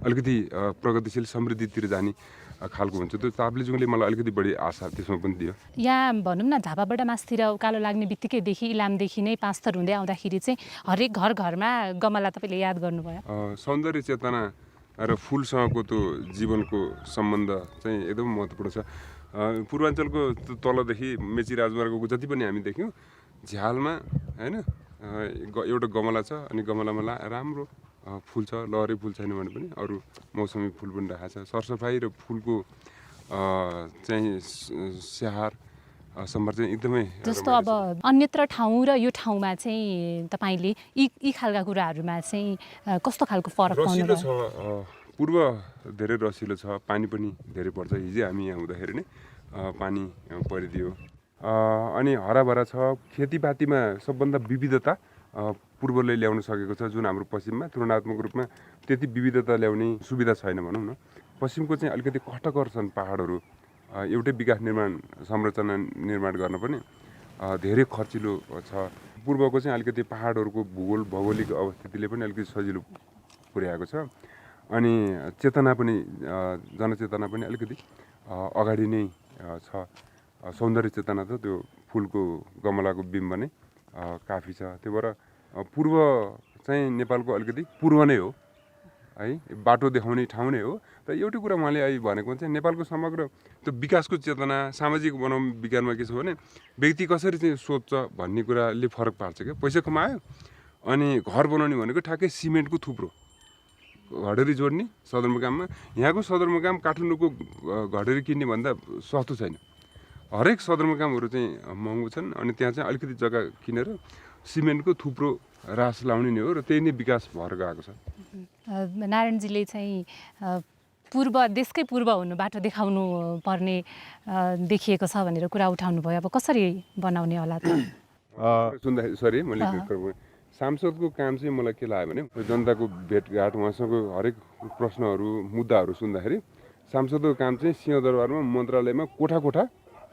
अलिकति प्रगतिशील समृद्धितिर जाने खालको हुन्छ। त्यो ताप्लेजुङले मलाई अलिकति बढी आशा त्यसमा पनि दियो। यहाँ भनौँ न झापाबाट मासतिर उकालो लाग्ने बित्तिकैदेखि इलामदेखि नै पाँच थर हुँदै आउँदाखेरि चाहिँ हरेक घर घरमा गमला तपाईँले याद गर्नुभयो। सौन्दर्य चेतना र फुलसँगको त्यो जीवनको सम्बन्ध चाहिँ एकदम महत्त्वपूर्ण छ। पूर्वाञ्चलको तलदेखि मेची राजमार्गको जति पनि हामी देख्यौँ झ्यालमा होइन एउटा गमला छ अनि गमलामा राम्रो फुल छ, लहरे फुल छैन भने पनि अरू मौसमी फुल पनि राखेको छ। सरसफाइ र फुलको चाहिँ स्याहार सम्भार चाहिँ एकदमै जस्तो अब अन्यत्र ठाउँ र यो ठाउँमा चाहिँ तपाईँले यी खालका कुराहरूमा चाहिँ कस्तो खालको फरक रसिलो छ। पूर्व धेरै रसिलो छ, पानी पनि धेरै पर्छ। हिजो हामी यहाँ हुँदाखेरि नै पानी परिदियो अनि हराभरा छ। खेतीपातीमा सबभन्दा विविधता पूर्वले ल्याउन सकेको छ, जुन हाम्रो पश्चिममा तुलनात्मक रूपमा त्यति विविधता ल्याउने सुविधा छैन भनौँ न। पश्चिमको चाहिँ अलिकति कष्टकर छन् पहाडहरू, एउटै विकास संरचना निर्माण गर्न पनि धेरै खर्चिलो छ। पूर्वको चाहिँ अलिकति पहाडहरूको भौगोलिक अवस्थितिले पनि अलिकति सजिलो पुर्याएको छ अनि चेतना पनि जनचेतना पनि अलिकति अगाडि नै छ। सौन्दर्य चेतना त त्यो फुलको गमलाको बिम्ब नै काफी छ। त्यो भएर पूर्व चाहिँ नेपालको अलिकति पूर्व नै हो है, बाटो देखाउने ठाउँ नै हो। तर एउटै कुरा उहाँले अहिले भनेको चाहिँ नेपालको समग्र त्यो विकासको चेतना सामाजिक बनाउन विज्ञानमा के छ भने व्यक्ति कसरी चाहिँ सोच्छ भन्ने कुराले फरक पार्छ क्या। पैसा कमायो अनि घर बनाउने भनेको ठ्याक्कै सिमेन्टको थुप्रो घडेरी जोड्ने सदरमुकाममा। यहाँको सदरमुकाम काठमाडौँको घडेरी किन्ने भन्दा सस्तो छैन। हरेक सदरमुकामहरू चाहिँ महँगो छन् अनि त्यहाँ चाहिँ अलिकति जग्गा किनेर सिमेन्टको थुप्रो रास लाउने नै हो र त्यही नै विकास भएर गएको छ। नारायणजीले चाहिँ पूर्व देशकै पूर्व हुनु बाटो देखाउनु पर्ने देखिएको छ भनेर कुरा उठाउनु भयो। अब कसरी बनाउने होला त? सुन्दाखेरि सरी मैले सांसदको काम चाहिँ मलाई के लाग्यो भने जनताको भेटघाट उहाँसँग हरेक प्रश्नहरू मुद्दाहरू सुन्दाखेरि सांसदको काम चाहिँ सिंहदरबारमा मन्त्रालयमा कोठा कोठा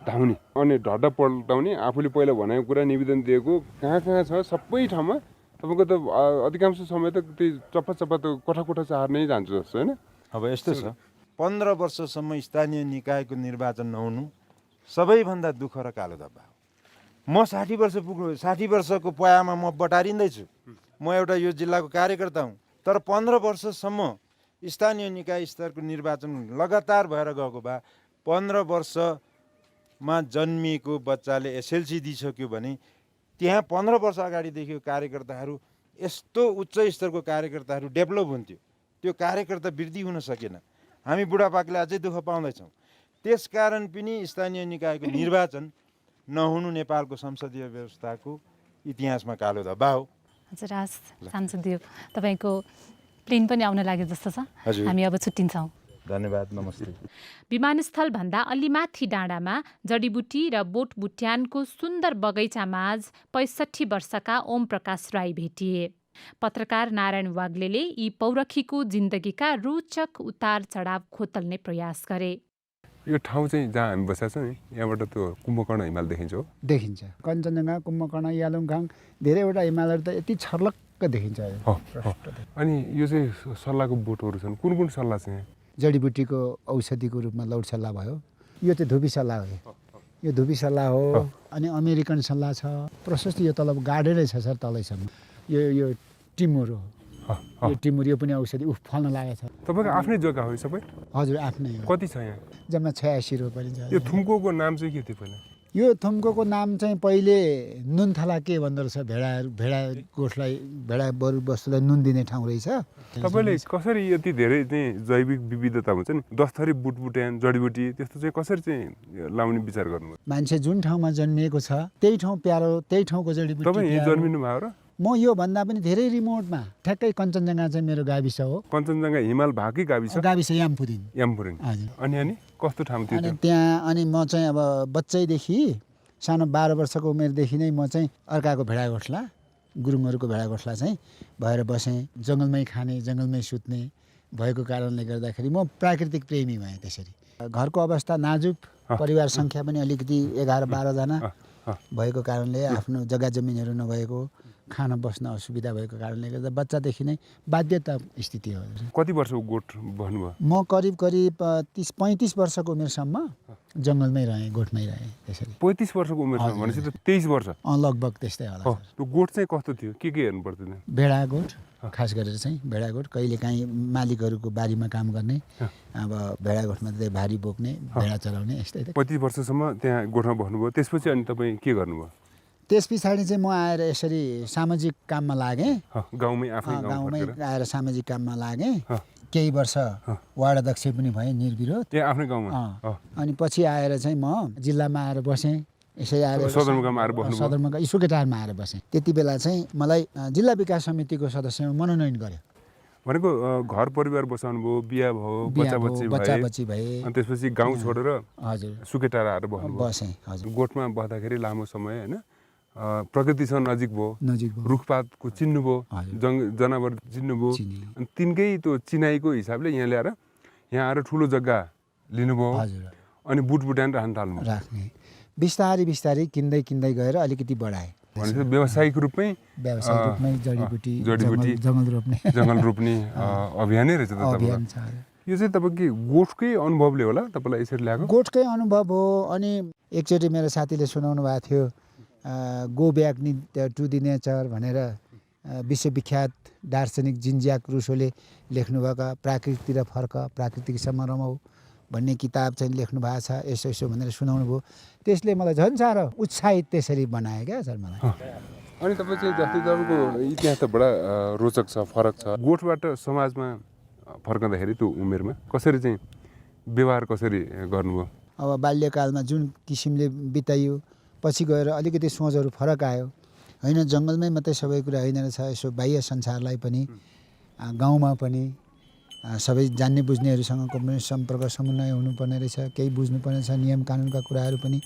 धाउने अनि ढड्डा पल्टाउने, आफूले पहिला भनेको कुरा निवेदन दिएको कहाँ कहाँ छ सबै ठाउँमा तपाईँको त अधिकांश समय त त्यही चप्पा चप्पा त कोठा कोठा चार्नै जान्छ जस्तो होइन। अब यस्तो छ, 15 वर्षसम्म स्थानीय निकायको निर्वाचन नहुनु सबैभन्दा दुःख र कालो धब्बा हो। म 60 वर्ष पुग्नु 60 वर्षको पयामा म बटारिँदैछु। म एउटा यो जिल्लाको कार्यकर्ता हुँ, तर 15 वर्षसम्म स्थानीय निकाय स्तरको निर्वाचन लगातार भएर गएको भए 15 वर्षमा जन्मिएको बच्चाले एसएलसी दिइसक्यो भने त्यहाँ 15 वर्ष अगाडिदेखि कार्यकर्ताहरू यस्तो उच्च स्तरको कार्यकर्ताहरू डेभलप हुन्थ्यो। त्यो कार्यकर्ता वृद्धि हुन सकेन। हामी बुढापाकाले अझै दुःख पाउँदैछौँ। त्यसकारण पनि स्थानीय निकायको निर्वाचन नहुनु नेपालको संसदीय व्यवस्थाको इतिहासमा कालो धब्बा हो। हजुर सांसदज्यू, तपाईँको प्लेन पनि आउन लाग्यो जस्तो छ। हामी अब छुट्टिन्छौँ। धन्यवाद, नमस्ते। विमानस्थलभन्दा अलि माथि डाँडामा जडीबुटी र बोटबुट्यानको सुन्दर बगैँचामाझ 65 वर्षका ओम प्रकाश राई भेटिए। पत्रकार नारायण वाग्लेले यी पौरखीको जिन्दगीका रोचक उतार चढाव खोतल्ने प्रयास गरे। यो ठाउँ चाहिँ जहाँ हामी बसेका छौँ नि, यहाँबाट त्यो कुम्भकर्ण हिमाल देखिन्छ हो? देखिन्छ। कञ्चनजङ्घा, कुम्भकर्ण, यालुङखाङ धेरैवटा हिमालहरू त यति छर्लक्क देखिन्छ। अनि यो चाहिँ सल्लाहको बोटहरू छन्, कुन कुन सल्लाह चाहिँ? जडीबुटीको औषधिको रूपमा लौट सल्लाह भयो, यो चाहिँ धुपी सल्लाह हो। यो धुपी सल्लाह हो। अनि अमेरिकन सल्लाह छ प्रशस्त। यो तल गाडेरै छ सर तलैसम्म। यो टिमुर हो। यो टिमुर यो पनि औषधि फल्न लागेको छ। तपाईँको आफ्नै जग्गा हो सबै? हजुर आफ्नै हो। कति छ यहाँ? जम्मा 86 रोपनी छ। यो थुम्कोको नाम चाहिँ के थियो पहिला? यो थुम्कोको नाम चाहिँ पहिले नुनथला के भन्दो रहेछ, भेडा गोठलाई भेडा बरु वस्तुलाई नुन दिने ठाउँ रहेछ। तपाईँले कसरी यति धेरै चाहिँ जैविक विविधता हुन्छ नि, 10 थरी बुटबुट्यान जडीबुटी त्यस्तो चाहिँ कसरी चाहिँ लाउने विचार गर्नुभयो? मान्छे जुन ठाउँमा जन्मिएको छ त्यही ठाउँ प्यारो, त्यही ठाउँको जडीबुटी। तपाईँ यहाँ जन्मिनु भयो र? म यो भन्दा पनि धेरै रिमोटमा ठ्याक्कै कञ्चनजङ्घा चाहिँ मेरो गाविस हो। कञ्चनजङ्घा हिमाल भाकै गाविस? गाविस यामपुरिङ। हजुर। अनि कस्तो ठाउँ थियो? अनि त्यहाँ अनि म चाहिँ अब बच्चैदेखि सानो 12 वर्षको उमेरदेखि नै म चाहिँ अर्काको भेडागोठला, गुरुङहरूको भेडागोठला चाहिँ भएर बसेँ। जङ्गलमै खाने, जङ्गलमै सुत्ने भएको कारणले गर्दाखेरि म प्राकृतिक प्रेमी भएँ। त्यसरी घरको अवस्था नाजुक, परिवार सङ्ख्या पनि अलिकति 11-12 जना भएको कारणले आफ्नो जग्गा जमिनहरू नभएको, खान बस्न असुविधा भएको कारणले गर्दा बच्चादेखि नै बाध्यता स्थिति हो। कति वर्षको गोठ भन्नुभयो? म करिब 30-35 वर्षको उमेरसम्म जङ्गलमै रहेँ, गोठमै रहेँ। त्यसरी 35 वर्षको उमेरसम्म भनेपछि त 23 वर्ष लगभग त्यस्तै होला। त्यो गोठ चाहिँ कस्तो थियो, के हेर्नु पर्थ्यो? भेडा गोठ, खास गरेर चाहिँ भेडा गोठ। कहिलेकाहीँ मालिकहरूको बारीमा काम गर्ने, अब भेडा गोठमा चाहिँ भारी बोक्ने, भेडा चलाउने, यस्तै। 35 वर्षसम्म त्यहाँ गोठमा बस्नुभयो, त्यसपछि अनि तपाईँ के गर्नुभयो? त्यस पछाडि चाहिँ म आएर यसरी सामाजिक काममा लागेँ। गाउँमै आएर सामाजिक काममा लागेँ। केही वर्ष वार्ड अध्यक्ष पनि भएँ निर्विरोध। आफ्नै गाउँमा। अनि पछि आएर चाहिँ म जिल्लामा आएर बसेँ। यसरी आएर सदरमुकाममा आएर बस्नुभयो? सदरमुकाम इस्कुकेटारमा आएर बसेँ। त्यति बेला चाहिँ मलाई जिल्ला विकास समितिको सदस्यमा मनोनयन गर्यो। भनेको घर परिवार बसाउनु भयो, बिहा भयो, बच्चा-बच्ची भए, अनि त्यसपछि गाउँ छोडेर हजुर सुकेटार आएर बस्नुभयो? बसेँ हजुर। गोठमा बस्दाखेरि लामो समय होइन, प्रकृतिसँग नजिक भयो, रुखपातको चिन्नुभयो, जनावर चिन्नुभयो, अनि तिनकै त्यो चिनाइको हिसाबले यहाँ ल्याएर यहाँ आएर ठुलो जग्गा लिनुभयो अनि बुटबुट्यान राख्न थाल्नुभयो? राख्ने बिस्तारै बिस्तारै किन्दै गएर अलिकति बढाएँ। भनेपछि व्यावसायिक रूपमै जडीबुटी जङ्गल रोप्ने अभियानै रहेछ त अभियान छ। यो चाहिँ तपाईँको गोठकै अनुभवले होला तपाईँलाई यसरी ल्याएको? गोठकै अनुभव हो। अनि एकचोटि मेरो साथीले सुनाउनु भएको थियो, go back to the nature भनेर विश्वविख्यात दार्शनिक जिन ज्याक रुसोले लेख्नुभएका प्राकृतितिर फर्क, प्राकृतिकसम्म रमाऊ भन्ने किताब चाहिँ लेख्नु भएको छ। यसो यसो भनेर सुनाउनु भयो। त्यसले मलाई झन् साह्रो उत्साहित त्यसरी बनायो क्या सर मलाई। अनि तपाईँ चाहिँ जस्तै तपाईँको इतिहास त बडा रोचक छ, फरक छ। गोठबाट समाजमा फर्कँदाखेरि त्यो उमेरमा कसरी चाहिँ व्यवहार कसरी गर्नुभयो? अब बाल्यकालमा जुन किसिमले बिताइयो, पछि गएर अलिकति सोचहरू फरक आयो होइन। जङ्गलमै मात्रै सबै कुरा होइन रहेछ, यसो बाह्य संसारलाई पनि गाउँमा पनि सबै जान्ने बुझ्नेहरूसँग पनि सम्पर्क समन्वय हुनुपर्ने रहेछ। केही बुझ्नुपर्ने छ नियम कानुनका कुराहरू पनि,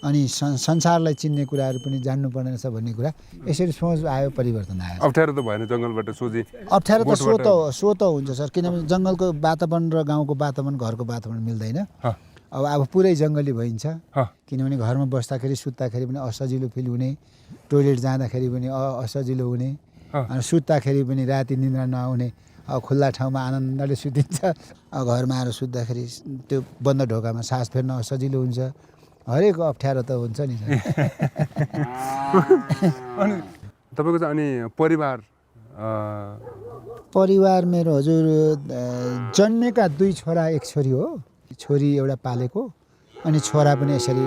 अनि संसारलाई चिन्ने कुराहरू पनि जान्नुपर्ने रहेछ भन्ने कुरा यसरी सोच आयो, परिवर्तन आयो। अप्ठ्यारो त भएन जङ्गलबाट सोझै? अप्ठ्यारो त सो त हुन्छ सर, किनभने जङ्गलको वातावरण र गाउँको वातावरण, घरको वातावरण मिल्दैन। अब पुरै जङ्गली भइन्छ, किनभने घरमा बस्दाखेरि सुत्दाखेरि पनि असजिलो फिल हुने, टोइलेट जाँदाखेरि पनि असजिलो हुने, अनि सुत्दाखेरि पनि राति निद्रा नआउने, खुल्ला ठाउँमा आनन्दले सुतिन्छ। घरमा आएर सुत्दाखेरि त्यो बन्द ढोकामा सास फेर्न असजिलो हुन्छ। हरेक अप्ठ्यारो त हुन्छ नि सर। अनि तपाईँको चाहिँ अनि परिवार मेरो हजुर जन्मेका 2 छोरा 1 छोरी हो। छोरी एउटा पालेको अनि छोरा पनि यसरी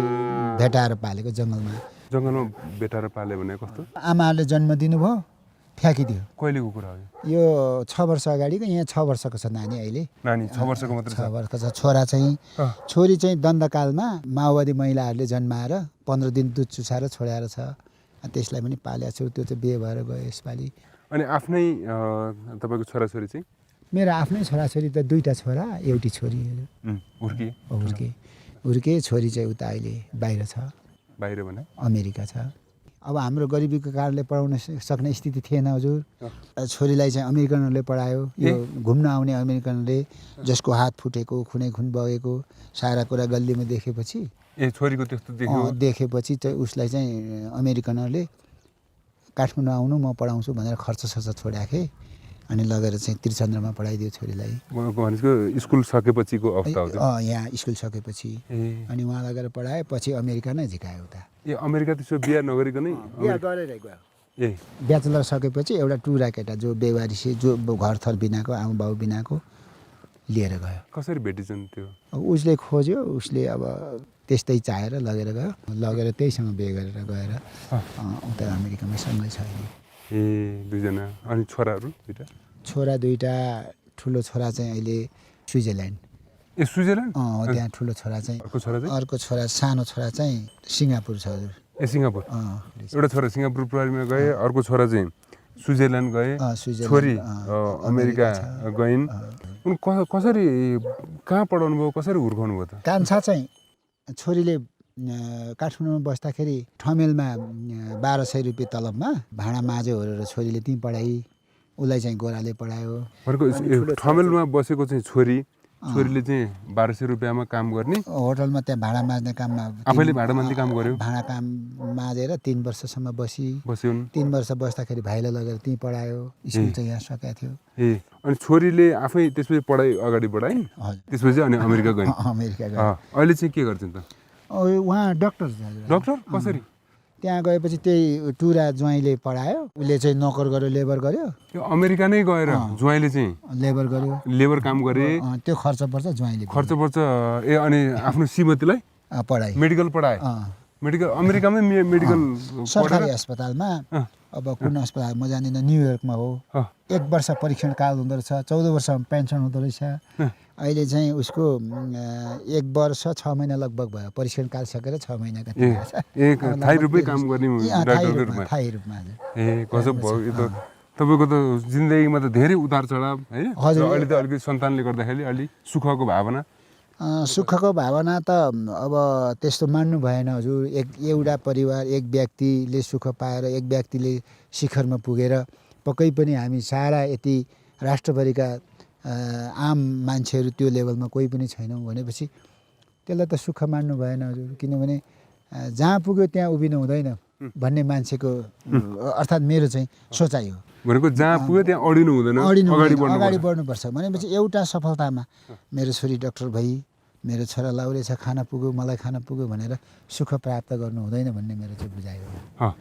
भेटाएर पालेको जङ्गलमा। जङ्गलमा भेटाएर पाले भने कस्तो? आमाहरूले जन्म दिनुभयो, फ्याँकिदियो। कहिलेको कुरा हो यो? 6 वर्ष अगाडिको। यहाँ 6 वर्षको छ नानी अहिले। नानी 6 वर्षको मात्रै छ? 6 वर्षको छ। छोरी चाहिँ दण्डकालमा माओवादी महिलाहरूले जन्माएर 15 दिन दुध चुसाएर छोडाएर छ। त्यसलाई पनि पालेको छु। त्यो चाहिँ बिहे भएर गयो यसपालि। अनि आफ्नै तपाईँको छोराछोरी चाहिँ? मेरो आफ्नै छोराछोरी त 2टा छोरा 1टी छोरी। हुर्के छोरी चाहिँ उता अहिले बाहिर छ। बाहिर भने? अमेरिका छ। अब हाम्रो गरिबीको कारणले पढाउन सक्ने स्थिति थिएन हजुर। छोरीलाई चाहिँ अमेरिकनहरूले पढायो। यो घुम्न आउने अमेरिकनले, जसको हात फुटेको, खुनै खुन बगेको सारा कुरा गल्लीमा देखेपछि, छोरीको त्यस्तो देखेपछि चाहिँ उसलाई चाहिँ अमेरिकनहरूले काठमाडौँ आउनु म पढाउँछु भनेर खर्च छोडाखे। अनि लगेर चाहिँ त्रिचन्द्रमा पढाइदियो छोरीलाई। भनेको स्कुल सकेपछिको अवस्था हो? यहाँ स्कुल सकेपछि अनि वहाँ लगेर पढाए। पछि अमेरिका नै झिकायो उता। अमेरिका त्यसो बिहा नगरिकनै? बिहा गरेर गयो। ब्याचलर सकेपछि एउटा टुरा केटा जो बेवारिसी, जो घरथर बिनाको, आमा बाउ बिनाको, लिएर गयो। कसरी भेटिन्छन् त्यो? उसले खोज्यो, उसले अब त्यस्तै चाहेर लगेर गयो। लगेर त्यहीसँग बिहे गरेर गएर उता अमेरिकामा सँगै छ अहिले। 2 जना। अनि छोराहरू 2टा? छोरा 2टा। ठुलो छोरा चाहिँ अहिले स्विजरल्यान्ड। स्विजरल्यान्ड? त्यहाँ ठुलो छोरा चाहिँ। अर्को छोरा सानो छोरा चाहिँ सिङ्गापुर छ हजुर। सिङ्गापुर? एउटा छोरा सिङ्गापुर प्रहरीमा गए, अर्को छोरा चाहिँ स्विजरल्यान्ड गए, छोरी अमेरिका गइन्। कसरी कहाँ पढाउनु भयो, कसरी हुर्काउनु भयो त? कान्छा चाहिँ छोरीले काठमाडौँमा बस्दाखेरि ठमेलमा 1200 रुपियाँ तलबमा भाँडा माझ्यो भनेर छोरीले त्यहीँ पढाइ। उसलाई चाहिँ गोराले पढायो। ठमेलमा बसेको चाहिँ छोरी छोरीले चाहिँ 1200 रुपियाँमा काम गर्ने, होटलमा त्यहाँ भाडा माझ्ने काममा आफैले भाडा मान्ने काम गर्यो, भाडा काम माझेर 3 वर्षसम्म बस्यो। 3 वर्ष बस्दाखेरि भाइलाई लगेर त्यहीँ पढायो, स्कुल चाहिँ यहाँ सकेको थियो। अनि छोरीले आफै त्यसपछि पढाइ अगाडि बढाइन्, त्यसपछि अनि अमेरिका गइन्। अमेरिका गयो। अहिले चाहिँ के गर्छन् त? उहाँ डक्टर कसरी? त्यहाँ गएपछि त्यही टुरा ज्वाइँले पढायो, उसले चाहिँ नोकर गर्यो, लेबर गर्यो। त्यो अमेरिका नै गएर ज्वाइँले चाहिँ लेबर गर्यो, लेबर काम गरे, त्यो खर्च पर्छ ज्वाइँले खर्च पर्छ। अनि आफ्नो श्रीमतीलाई पढाए, मेडिकल पढाए। मेडिकल अमेरिकामै मेडिकल सरकारी अस्पतालमा। अब कुन अस्पताल म जान्दिनँ, न्युयोर्कमा हो। 1 वर्ष परीक्षण काल हुँदो रहेछ, 14 वर्षमा पेन्सन हुँदो रहेछ। अहिले चाहिँ उसको 1 वर्ष 6 महिना लगभग भयो, परीक्षण काल सकेर 6 महिनाका थाई रुपै काम गर्ने डाक्टरको रूपमा। थाई रूपमा गजब भयो यो त। तपाईँको त जिन्दगीमा त धेरै उतार चढाव होइन? अहिले त अलिकति सन्तानले गर्दाखेरि अलि सुखको भावना। सुखको भावना त अब त्यस्तो मान्नु भएन हजुर। एउटा परिवार, एक व्यक्तिले सुख पाएर, एक व्यक्तिले शिखरमा पुगेर, पक्कै पनि हामी सारा यति राष्ट्रभरिका आम मान्छेहरू त्यो लेभलमा कोही पनि छैनौँ भनेपछि त्यसलाई त सुख मान्नु भएन हजुर। किनभने जहाँ पुग्यो त्यहाँ उभिनु हुँदैन भन्ने मान्छेको अर्थात् मेरो चाहिँ सोचाइ हो। भनेको जहाँ पुग्यो त्यहाँ अडिनु हुँदैन, अगाडि बढ्नुपर्छ भनेपछि एउटा सफलतामा मेरो छोरी डक्टर भई, मेरो छोरा लाउरे छ, खाना पुग्यो, मलाई खाना पुग्यो भनेर सुख प्राप्त गर्नु हुँदैन भन्ने मेरो चाहिँ बुझाइ हो।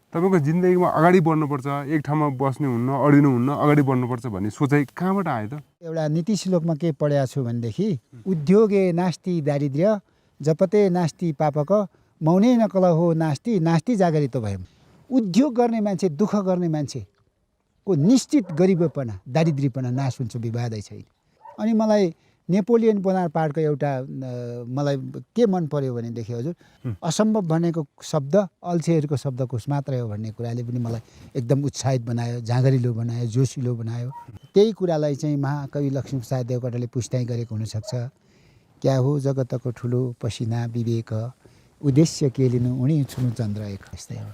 तपाईँको जिन्दगीमा अगाडि बढ्नुपर्छ, एक ठाउँमा बस्ने हुन्न, अडिनु हुन्न, अगाडि बढ्नुपर्छ भन्ने सोचाइ कहाँबाट आयो त? एउटा नीति श्लोकमा के पढेको छु भनेदेखि, उद्योगे नास्ति दारिद्र्य जपते नास्ति पापक मौनै नकल हो नास्ति नास्ति जागरित भयौँ। उद्योग गर्ने मान्छे, दुःख गर्ने मान्छेको निश्चित गरिबपना, दारिद्र्यपना नाश हुन्छ, विवादै छैन। अनि मलाई नेपोलियन बोनापार्टको एउटा मलाई के मन पर्यो भनेदेखि हजुर, असम्भव भनेको शब्द अल्छेहरूको शब्दकोश मात्रै हो भन्ने कुराले पनि मलाई एकदम उत्साहित बनायो, जाँगरिलो बनायो, जोसिलो बनायो। त्यही कुरालाई चाहिँ महाकवि लक्ष्मीप्रसाद देवकोटाले पुष्टाइ गरेको हुनसक्छ। क्या हो जगतको ठुलो पसिना विवेक, उद्देश्य के लिनु उनी छुनु चन्द्र एक। यस्तै हो।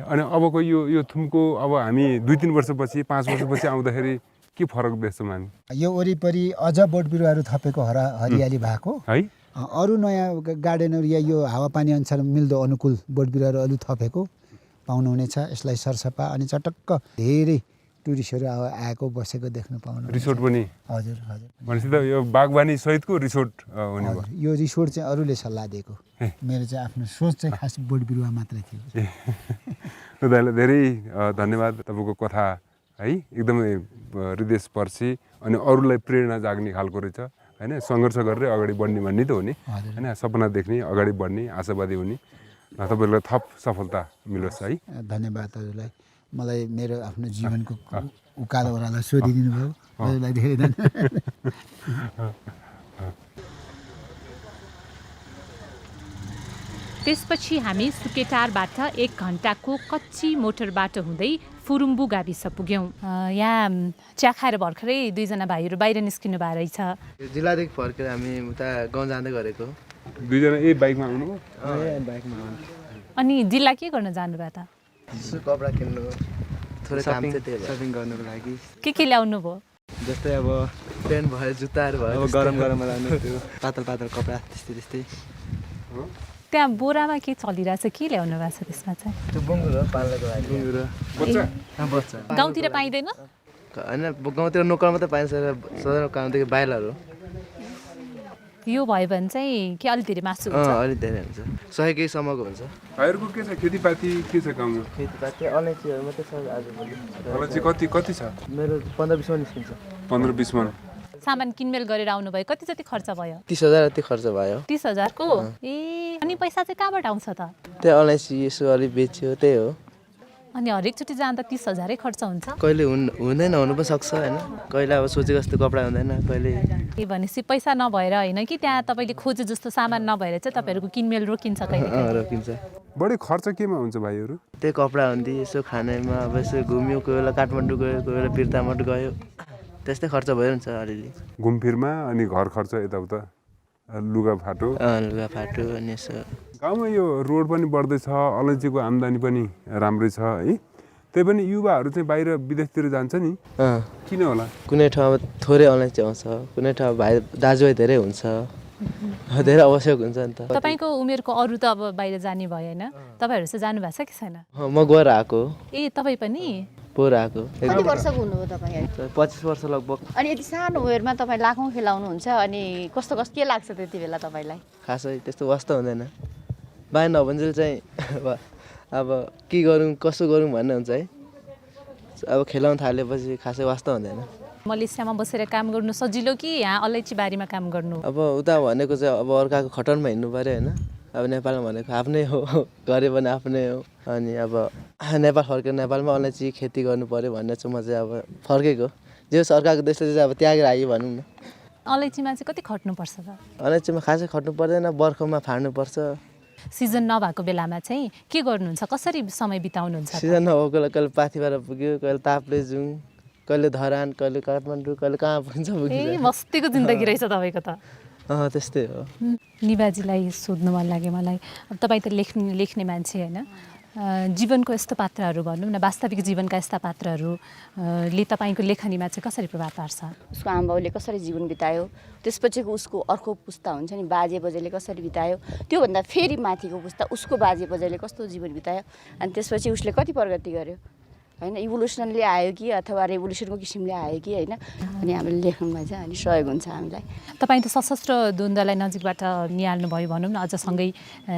अनि अबको यो थुमको अब हामी 2-3 वर्षपछि 5 वर्षपछि आउँदाखेरि के फरक देख्छौँ हामी? यो वरिपरि अझ बोट बिरुवाहरू थपेको हरियाली भएको है, अरू नयाँ गार्डनहरू या यो हावापानी अनुसार मिल्दो अनुकूल बोट बिरुवाहरू अरू थपेको पाउनुहुनेछ। यसलाई सरसफा अनि चटक्क धेरै टुरिस्टहरू आएको बसेको देख्न पाउनु। रिसोर्ट पनि? हजुर हजुर। भनेपछि त यो बागवानी सहितको रिसोर्ट हुने भयो। यो रिसोर्ट चाहिँ अरूले सल्लाह दिएको, मेरो चाहिँ आफ्नो सोच चाहिँ खास बोट बिरुवा मात्रै थियो। दाइलाई धेरै धन्यवाद। तपाईँको कथा है एकदमै हृदयस्पर्शी अनि अरूलाई प्रेरणा जाग्ने खालको रहेछ होइन। सङ्घर्ष गरेर अगाडि बढ्ने भन्ने त हो नि होइन, सपना देख्ने, अगाडि बढ्ने, आशावादी हुने। तपाईँहरूलाई थप सफलता मिलोस् है। धन्यवाद हजुरलाई, मलाई मेरो आफ्नो जीवनको उकालो ओह्रालो सोधिदिनु भयो, हजुरलाई धेरै धन्यवाद। त्यसपछि हामी सुकेटारबाट 1 घन्टाको कच्ची मोटर बाटो हुँदै फुरुम्बु गाविस पुग्यौँ। यहाँ चिया खाएर भर्खरै 2 जना भाइहरू बाहिर निस्किनु भएको रहेछ। जिल्लादेखि फर्केर हामी उता गाउँ जाँदै गरेको। 2 जना बाइकमा आउनुभयो? बाइकमा आउनु। अनि जिल्ला के गर्न जानुभयो त? कपडा किन्नु, थोरै काम थियो, त्यही सपिङ गर्नुको लागि। के ल्याउनु भयो? जस्तै अब पेन्ट भयो, जुत्ताहरू भयो, अब गरममा लाउनु थियो, पातल पातल कपडा त्यस्तै। त्यहाँ बोरामा के चलिरहेछ, के ल्याउनु भएको छ त्यसमा चाहिँ? त्यो बुङ्गुर हो, पाल्नको लागि। बुङ्गुर बच्चा। गाउँतिर पाइँदैन? होइन, गाउँतिर नोकर मात्रै पाइन्छ, सदर कामदेखि बाहिरहरू। यो भयो भने चाहिँ के अलि धेरै मासु हुन्छ? अलि धेरै हुन्छ, 100 केहीसम्मको हुन्छ। भाइहरूको के छ, खेतीपाती के छ गाउँमा? खेतीपाती अलैँचीहरू मात्रै छ आजभोलि। अलैँची कति छ? मेरो 15-20 मन निस्किन्छ। 15-20 मन। सामान किनमेल गरेर आउनुभयो, कति जति खर्च भयो? 30,000 जति खर्च भयो। 30,000 को? अनि पैसा चाहिँ कहाँबाट आउँछ त? त्यही अलैँची यसो अलि बेच्यो, त्यही हो। अनि हरेकचोटि जाँदा 30,000 खर्च हुन्छ? कहिले हुँदैन, हुनु पनि सक्छ होइन, कहिले अब सोचेको जस्तो कपडा हुँदैन, कहिले। के भनेपछि पैसा नभएर होइन कि त्यहाँ तपाईँले खोजे जस्तो सामान नभएर चाहिँ तपाईँहरूको किनमेल रोकिन्छ कहिले? रोकिन्छ। बढी खर्च केमा हुन्छ भाइहरू? त्यही कपडा हुन्थ्यो, यसो खानेमा, अब यसो घुम्यो, कोही बेला काठमाडौँ गयो, कोही बेला बिर्तामठ गयो, त्यस्तै खर्च भइरहन्छ अलिअलि। घुमफिरमा अनि घर खर्च यताउता, लुगाफाटो अनि यसो गाउँमा यो रोड पनि बढ्दैछ, अलैँचीको आम्दानी पनि राम्रै छ है। त्यही पनि युवाहरू चाहिँ बाहिर विदेशतिर जान्छ नि किन होला कुनै ठाउँमा थोरै अलैँची आउँछ कुनै ठाउँमा भाइ दाजुभाइ धेरै हुन्छ धेरै आवश्यक हुन्छ नि त तपाईँको उमेरको अरू त अब बाहिर जाने भयो होइन तपाईँहरू चाहिँ जानु भएको छ कि छैन म गएर आएको ए तपाईँ पनि पोहोर आएको कति वर्षको हुनुभयो तपाईँ 25 वर्ष लगभग अनि यति सानो उमेरमा तपाईँ लाखौँ खेलाउनुहुन्छ अनि कस्तो के लाग्छ त्यति बेला तपाईँलाई खासै त्यस्तो वास्ता हुँदैन बाहिर नभन्जेल चाहिँ अब के गरौँ कसो गरौँ भन्ने हुन्छ है अब खेलाउन थालेपछि खासै वास्ता हुँदैन मलेसियामा बसेर काम गर्नु सजिलो कि यहाँ अलैँची बारीमा काम गर्नु अब उता भनेको चाहिँ अब अर्काको खटनमा हिँड्नु पऱ्यो होइन अब नेपालमा भनेको आफ्नै हो गऱ्यो भने आफ्नै हो अनि अब नेपाल फर्केर नेपालमा अलैँची खेती गर्नु पऱ्यो भन्ने चाहिँ म चाहिँ अब फर्केको जे अर्काको देशले चाहिँ अब त्यागेर आयो भनौँ न अलैँचीमा चाहिँ कति खट्नुपर्छ त अलैँचीमा खासै खट्नु पर्दैन बर्खामा फाड्नुपर्छ सिजन नभएको बेलामा चाहिँ के गर्नुहुन्छ कसरी समय बिताउनुहुन्छ सिजन नभएको कहिले पाथिबाट पुग्यो कहिले ताप्लेजुङ कहिले धरान कहिले काठमाडौँ कहिले कहाँ पुग्छ ए मस्तीको जिन्दगी रहेछ तपाईँको त त्यस्तै हो निवाजीलाई सोध्नु मन लाग्यो मलाई अब तपाईँ त लेख्ने मान्छे होइन जीवनको यस्तो पात्रहरू भनौँ न वास्तविक जीवनका यस्ता पात्रहरूले तपाईँको लेखनीमा चाहिँ कसरी प्रभाव पार्छ उसको आमाबाउले कसरी जीवन बितायो त्यसपछिको उसको अर्को पुस्ता हुन्छ नि बाजे बजेले कसरी बितायो त्योभन्दा फेरि माथिको पुस्ता उसको बाजे बजेले कस्तो जीवन बितायो अनि त्यसपछि उसले कति प्रगति गर्यो होइन इभोल्युसनले आयो कि अथवा रेभोल्युसनको किसिमले आयो कि होइन अनि हामीले लेख्नुमा चाहिँ अनि सहयोग हुन्छ हामीलाई तपाईँ त सशस्त्र द्वन्द्वलाई नजिकबाट निहाल्नुभयो भनौँ न अझ सँगै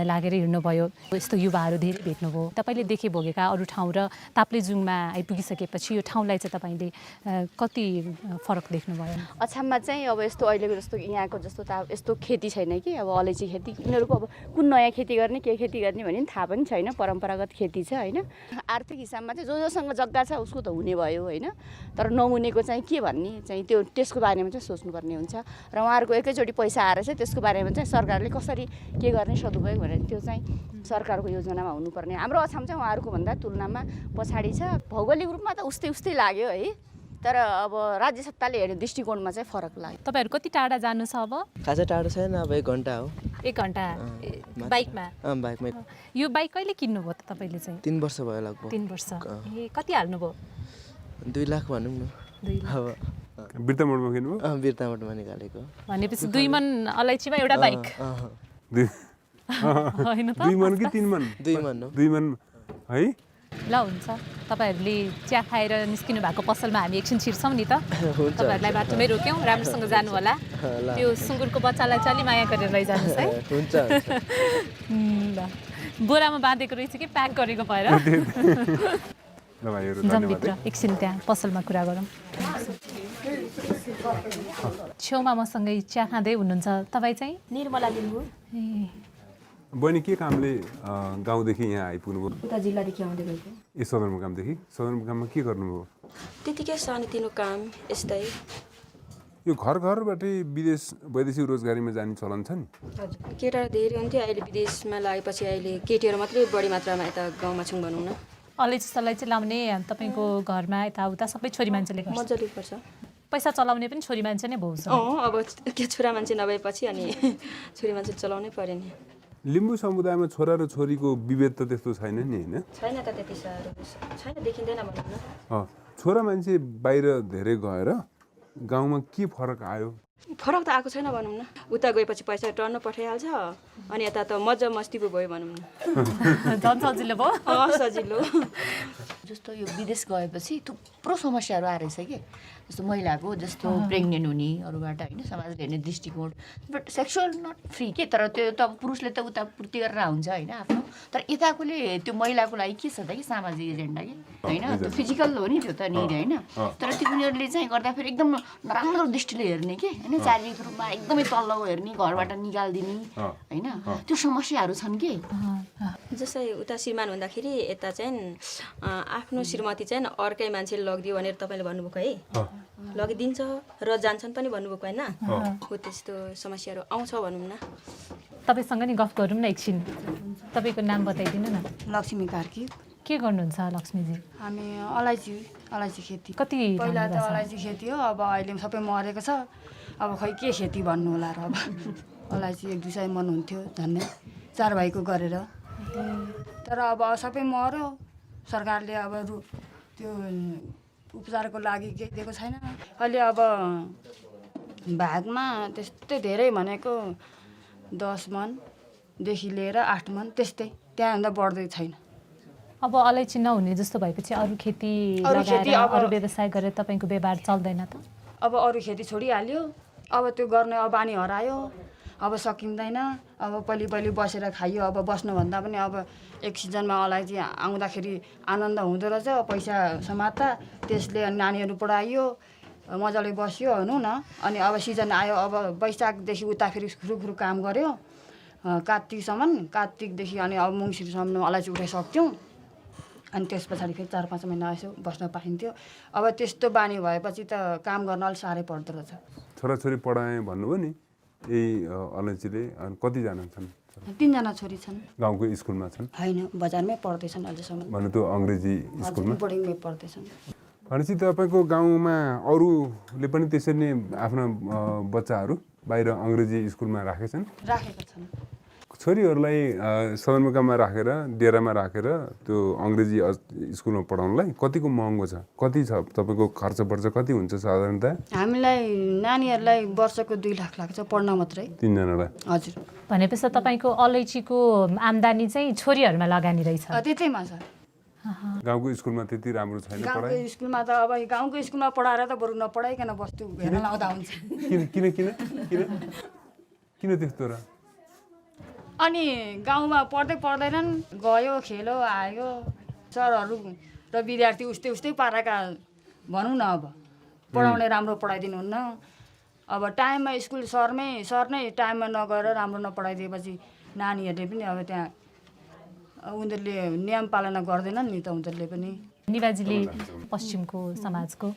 लागेर हिँड्नुभयो यस्तो युवाहरू धेरै भेट्नुभयो तपाईँले देखे भोगेका अरू ठाउँ र ताप्लेजुङमा आइपुगिसकेपछि यो ठाउँलाई चाहिँ तपाईँले कति फरक देख्नुभयो अछाममा चाहिँ अब यस्तो अहिलेको जस्तो यहाँको जस्तो त यस्तो खेती छैन कि अब अलैँची खेती यिनीहरूको अब कुन नयाँ खेती गर्ने के खेती गर्ने भन्ने पनि थाहा पनि छैन परम्परागत खेती छ होइन आर्थिक हिसाबमा चाहिँ जोसँग जग्गा छ उसको त हुने भयो होइन तर नहुनेको चाहिँ के भन्ने चाहिँ त्यो त्यसको बारेमा चाहिँ सोच्नुपर्ने हुन्छ र उहाँहरूको एकैचोटि पैसा आएर चाहिँ त्यसको बारेमा चाहिँ सरकारले कसरी के गर्ने सदुपयोग भनेर त्यो चाहिँ सरकारको योजनामा हुनुपर्ने हाम्रो अछाम चाहिँ उहाँहरूको भन्दा तुलनामा पछाडि छ भौगोलिक रूपमा त उस्तै लाग्यो है तर अब राज्य सत्ताले हेर्ने दृष्टिकोणमा चाहिँ फरक लाग्यो तपाईँहरू कति टाढा जानु छ अब खासै टाढो छैन अब 1 घन्टा हो 1 घन्टा बाइकमा बाइकमा यो बाइक कहिले किन्नुभयो त तपाईँले चाहिँ 3 वर्ष भयो लगभग 3 वर्ष ए कति हाल्नुभयो 2 लाख भनौँ न 2 लाख अब बिर्तामोडमा किन्नुभयो बिर्तामोडमा निकालेको भनेपछि 2 मन अलैँचीमा एउटा बाइक होइन त 2 मन कि 3 मन 2 मन हो 2 मन है ल हुन्छ तपाईँहरूले चिया खाएर निस्किनु भएको पसलमा हामी एकछिन छिर्छौँ नि त तपाईँहरूलाई बाटोमै रोक्यौँ राम्रोसँग जानु होला त्यो सुँगुरको बच्चालाई चाहिँ अलि माया गरेर लैजानुहोस् है हुन्छ ल बोरामा बाँधेको रहेछ कि प्याक गरेको भएर जम्भित्र एकछिन त्यहाँ पसलमा कुरा गरौँ छेउमा मसँगै चिया खाँदै हुनुहुन्छ तपाईँ चाहिँ निर्मला लिम्बू बहिनी के कामले गाउँदेखि यहाँ आइपुग्नुभयो उता जिल्लादेखि आउँदै गएको ए सदरमुकामदेखि सदरमुकाममा के गर्नुभयो त्यतिकै सानोतिनो काम यस्तै यो घरबाटै विदेश वैदेशिक रोजगारीमा जाने चलन छ नि केटा धेरै हुन्थ्यो अहिले विदेशमा लागेपछि अहिले केटीहरू मात्रै बढी मात्रामा यता गाउँमा छौँ भनौँ न अलैँची सलैँची लाउने तपाईँको घरमा यताउता सबै छोरी मान्छेले गर्छ मजाले पर्छ पैसा चलाउने पनि छोरी मान्छे नै भाउँछ अब के छोरा मान्छे नभएपछि अनि छोरी मान्छे चलाउनै पर्यो नि लिम्बू समुदायमा छोरा र छोरीको विभेद त त्यस्तो छैन नि होइन छैन त त्यति साह्रो छैन देखिँदैन भनौँ न छोरा मान्छे बाहिर धेरै गएर गाउँमा के फरक आयो फरक त आएको छैन भनौँ न उता गएपछि पैसा टर्न पठाइहाल्छ अनि यता त मजा मस्ती पो भयो भनौँ न झन् सजिलो भयो सजिलो जस्तो यो विदेश गएपछि थुप्रो समस्याहरू आएछ कि जस्तो महिलाको जस्तो प्रेग्नेन्ट हुने अरूबाट होइन समाजले हेर्ने दृष्टिकोण बट सेक्सुअल नट फ्री के तर त्यो त पुरुषले त उता पूर्ति गरेर हुन्छ होइन आफ्नो तर यताकोले त्यो महिलाको लागि के छ त कि सामाजिक एजेन्डा कि होइन त्यो फिजिकल हो नि त्यो त निड होइन तर त्यो उनीहरूले चाहिँ गर्दाखेरि एकदम नराम्रो दृष्टिले हेर्ने कि होइन शारीरिक रूपमा एकदमै तल्लो हेर्ने घरबाट निकालिदिने होइन त्यो समस्याहरू छन् कि जस्तै उता श्रीमान हुँदाखेरि यता चाहिँ आफ्नो श्रीमती चाहिँ अर्कै मान्छेले लगिदियो भनेर तपाईँले भन्नुभएको है लगिदिन्छ र जान्छन् पनि भन्नुभएको होइन हो त्यस्तो समस्याहरू आउँछ भनौँ न तपाईँसँग नि गफ गरौँ न एकछिन तपाईँको नाम बताइदिनु न लक्ष्मी कार्की के गर्नुहुन्छ लक्ष्मीजी हामी अलैँची खेती कति पहिला त अलैँची खेती हो अब अहिले सबै मरेको छ अब खै के खेती भन्नु होला र अब अलैँची 1-2 मन हुन्थ्यो झन्डै 4 भाइको गरेर तर अब सबै मर्यो सरकारले अब त्यो उपचारको लागि केही दिएको छैन। अहिले अब भागमा त्यस्तै धेरै भनेको 10 मनदेखि लिएर 8 मन त्यस्तै, त्यहाँभन्दा बढ्दै छैन। अब अलैँची नहुने जस्तो भएपछि अरू खेती लगाएर अरू व्यवसाय गरेर तपाईँको व्यवहार चल्दैन त? अब अरू खेती छोडिहाल्यो, अब त्यो गर्ने अब बानी हरायो, अब सकिँदैन। अब पहिले बसेर खाइयो, अब बस्नुभन्दा पनि अब एक सिजनमा अलैँची आउँदाखेरि आनन्द हुँदो रहेछ, पैसा समात्दा त्यसले नानीहरू पढाइयो, मजाले बस्यो भनौँ न। अनि अब सिजन आयो, अब वैशाखदेखि उता फेरि खुरुखुरु काम गऱ्यो कार्तिकसम्म, कार्तिकदेखि अनि अब मङ्सिरसम्म अलैँची उठाइसक्थ्यौँ। अनि त्यस पछाडि फेरि 4-5 महिना यसो बस्न पाइन्थ्यो। अब त्यस्तो बानी भएपछि त काम गर्न अलिक साह्रै पर्दो रहेछ। छोराछोरी पढाएँ भन्नुभयो नि, यही अलैँचीले कतिजना छन्? 3 जना छोरी छन्। गाउँको स्कुलमा छन्? होइन, बजारमै पढ्दैछन् अझैसम्म। भन्नु त अङ्ग्रेजी स्कुलमा? बोर्डिङमै पढ्दैछन्। भनेपछि तपाईँको गाउँमा अरूले पनि त्यसरी नै आफ्ना बच्चाहरू बाहिर अङ्ग्रेजी स्कुलमा राखेछन्? राखेका छन्। छोरीहरूलाई सदरमुकाममा राखेर, डेरामा राखेर त्यो अङ्ग्रेजी स्कुलमा पढाउनलाई कतिको महँगो छ? कति छ तपाईँको खर्च पर्छ? कति हुन्छ साधारणतः? हामीलाई नानीहरूलाई वर्षको 2 लाख लाग्छ पढ्न मात्रै। 3 जनालाई? हजुर। भनेपछि तपाईँको अलैँचीको आम्दानी चाहिँ छोरीहरूमा लगानी रहेछ? त्यतैमा छ। गाउँको स्कुलमा त्यति राम्रो छैन पढाइ? गाउँको स्कुलमा त अब गाउँको स्कुलमा पढाएर त बरु नपढाइकन वस्तु हेर्न लाउँदा हुन्छ। किन त्यस्तो र? अनि गाउँमा पढ्दैनन्, गयो खेलो आयो, सरहरू र विद्यार्थी उस्तै पाराका भनौँ न। अब पढाउने राम्रो पढाइदिनुहुन्न। अब टाइममा स्कुल सर नै टाइममा नगएर राम्रो नपढाइदिएपछि नानीहरूले पनि अब त्यहाँ उनीहरूले नियम पालना गर्दैनन् नि त उनीहरूले पनि। निवाजीले पश्चिमको समाजको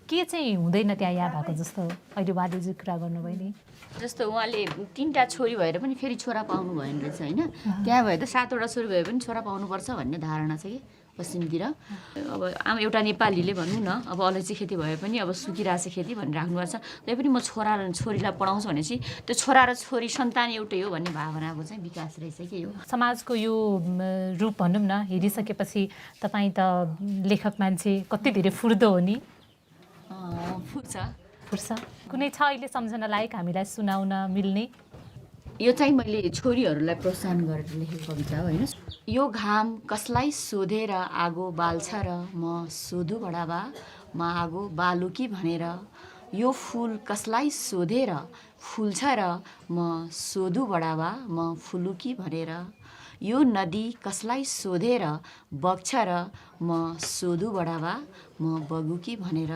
के चाहिँ हुँदैन त्यहाँ यहाँ भएको जस्तो अहिले उहाँले जो कुरा गर्नुभयो नि, जस्तो उहाँले 3टा छोरी भएर पनि फेरि छोरा पाउनु भएन रहेछ होइन। त्यहाँ भए त 7वटा छोरी भए पनि छोरा पाउनुपर्छ भन्ने धारणा छ कि पश्चिमतिर। अब एउटा नेपालीले भनौँ न, अब अलैँची खेती भए पनि अब सुकिरहेछ खेती भनेर राख्नुपर्छ। त्यही पनि म छोरीलाई पढाउँछु भनेपछि त्यो छोरा र छोरी सन्तान एउटै हो भन्ने भावनाको चाहिँ विकास रहेछ कि यो समाजको यो रूप भनौँ न। हेरिसकेपछि तपाईँ त लेखक मान्छे कति धेरै फुर्दो हो नि? फुर्छ कुनै छ अहिले सम्झना लायक हामीलाई सुनाउन मिल्ने? यो चाहिँ मैले छोरीहरूलाई प्रोत्साहन गरेर लेखेको कविता हो होइन। यो घाम कसलाई सोधेर आगो बाल्छ र म सोधु बडाबा म आगो बालु कि भनेर। यो फुल कसलाई सोधेर फुल्छ र म सोधु बडाबा म फुलु कि भनेर। यो नदी कसलाई सोधेर बग्छ र म सोधु बडाबा म बगु कि भनेर।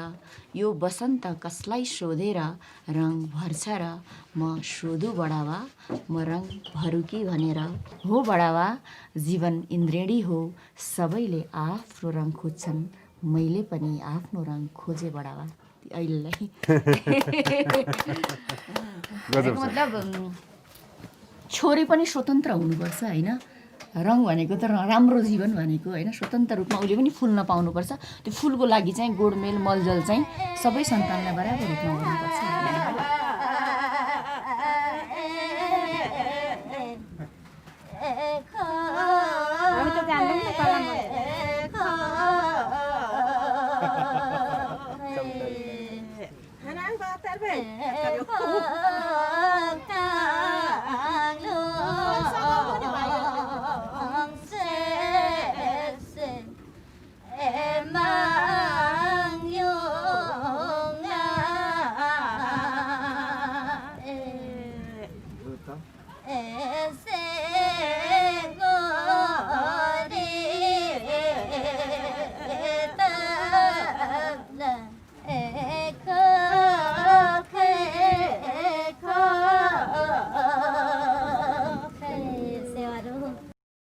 यो बसन्त कसलाई सोधेर रङ भर्छ र म सोधु बडाबा म रङ भरु कि भनेर। हो बडाबा जीवन इन्द्रेणी हो, सबैले आफ्नो रङ खोज्छन्, मैले पनि आफ्नो रङ खोजे बडाबा। अहिलेलाई मतलब छोरी पनि स्वतन्त्र हुनुपर्छ होइन। रङ भनेको त राम्रो जीवन भनेको होइन। स्वतन्त्र रूपमा उसले पनि फुल्न पाउनुपर्छ। त्यो फुलको लागि चाहिँ गोडमेल मलजल चाहिँ सबै सन्तानलाई बराबर रूपमा गर्नुपर्छ।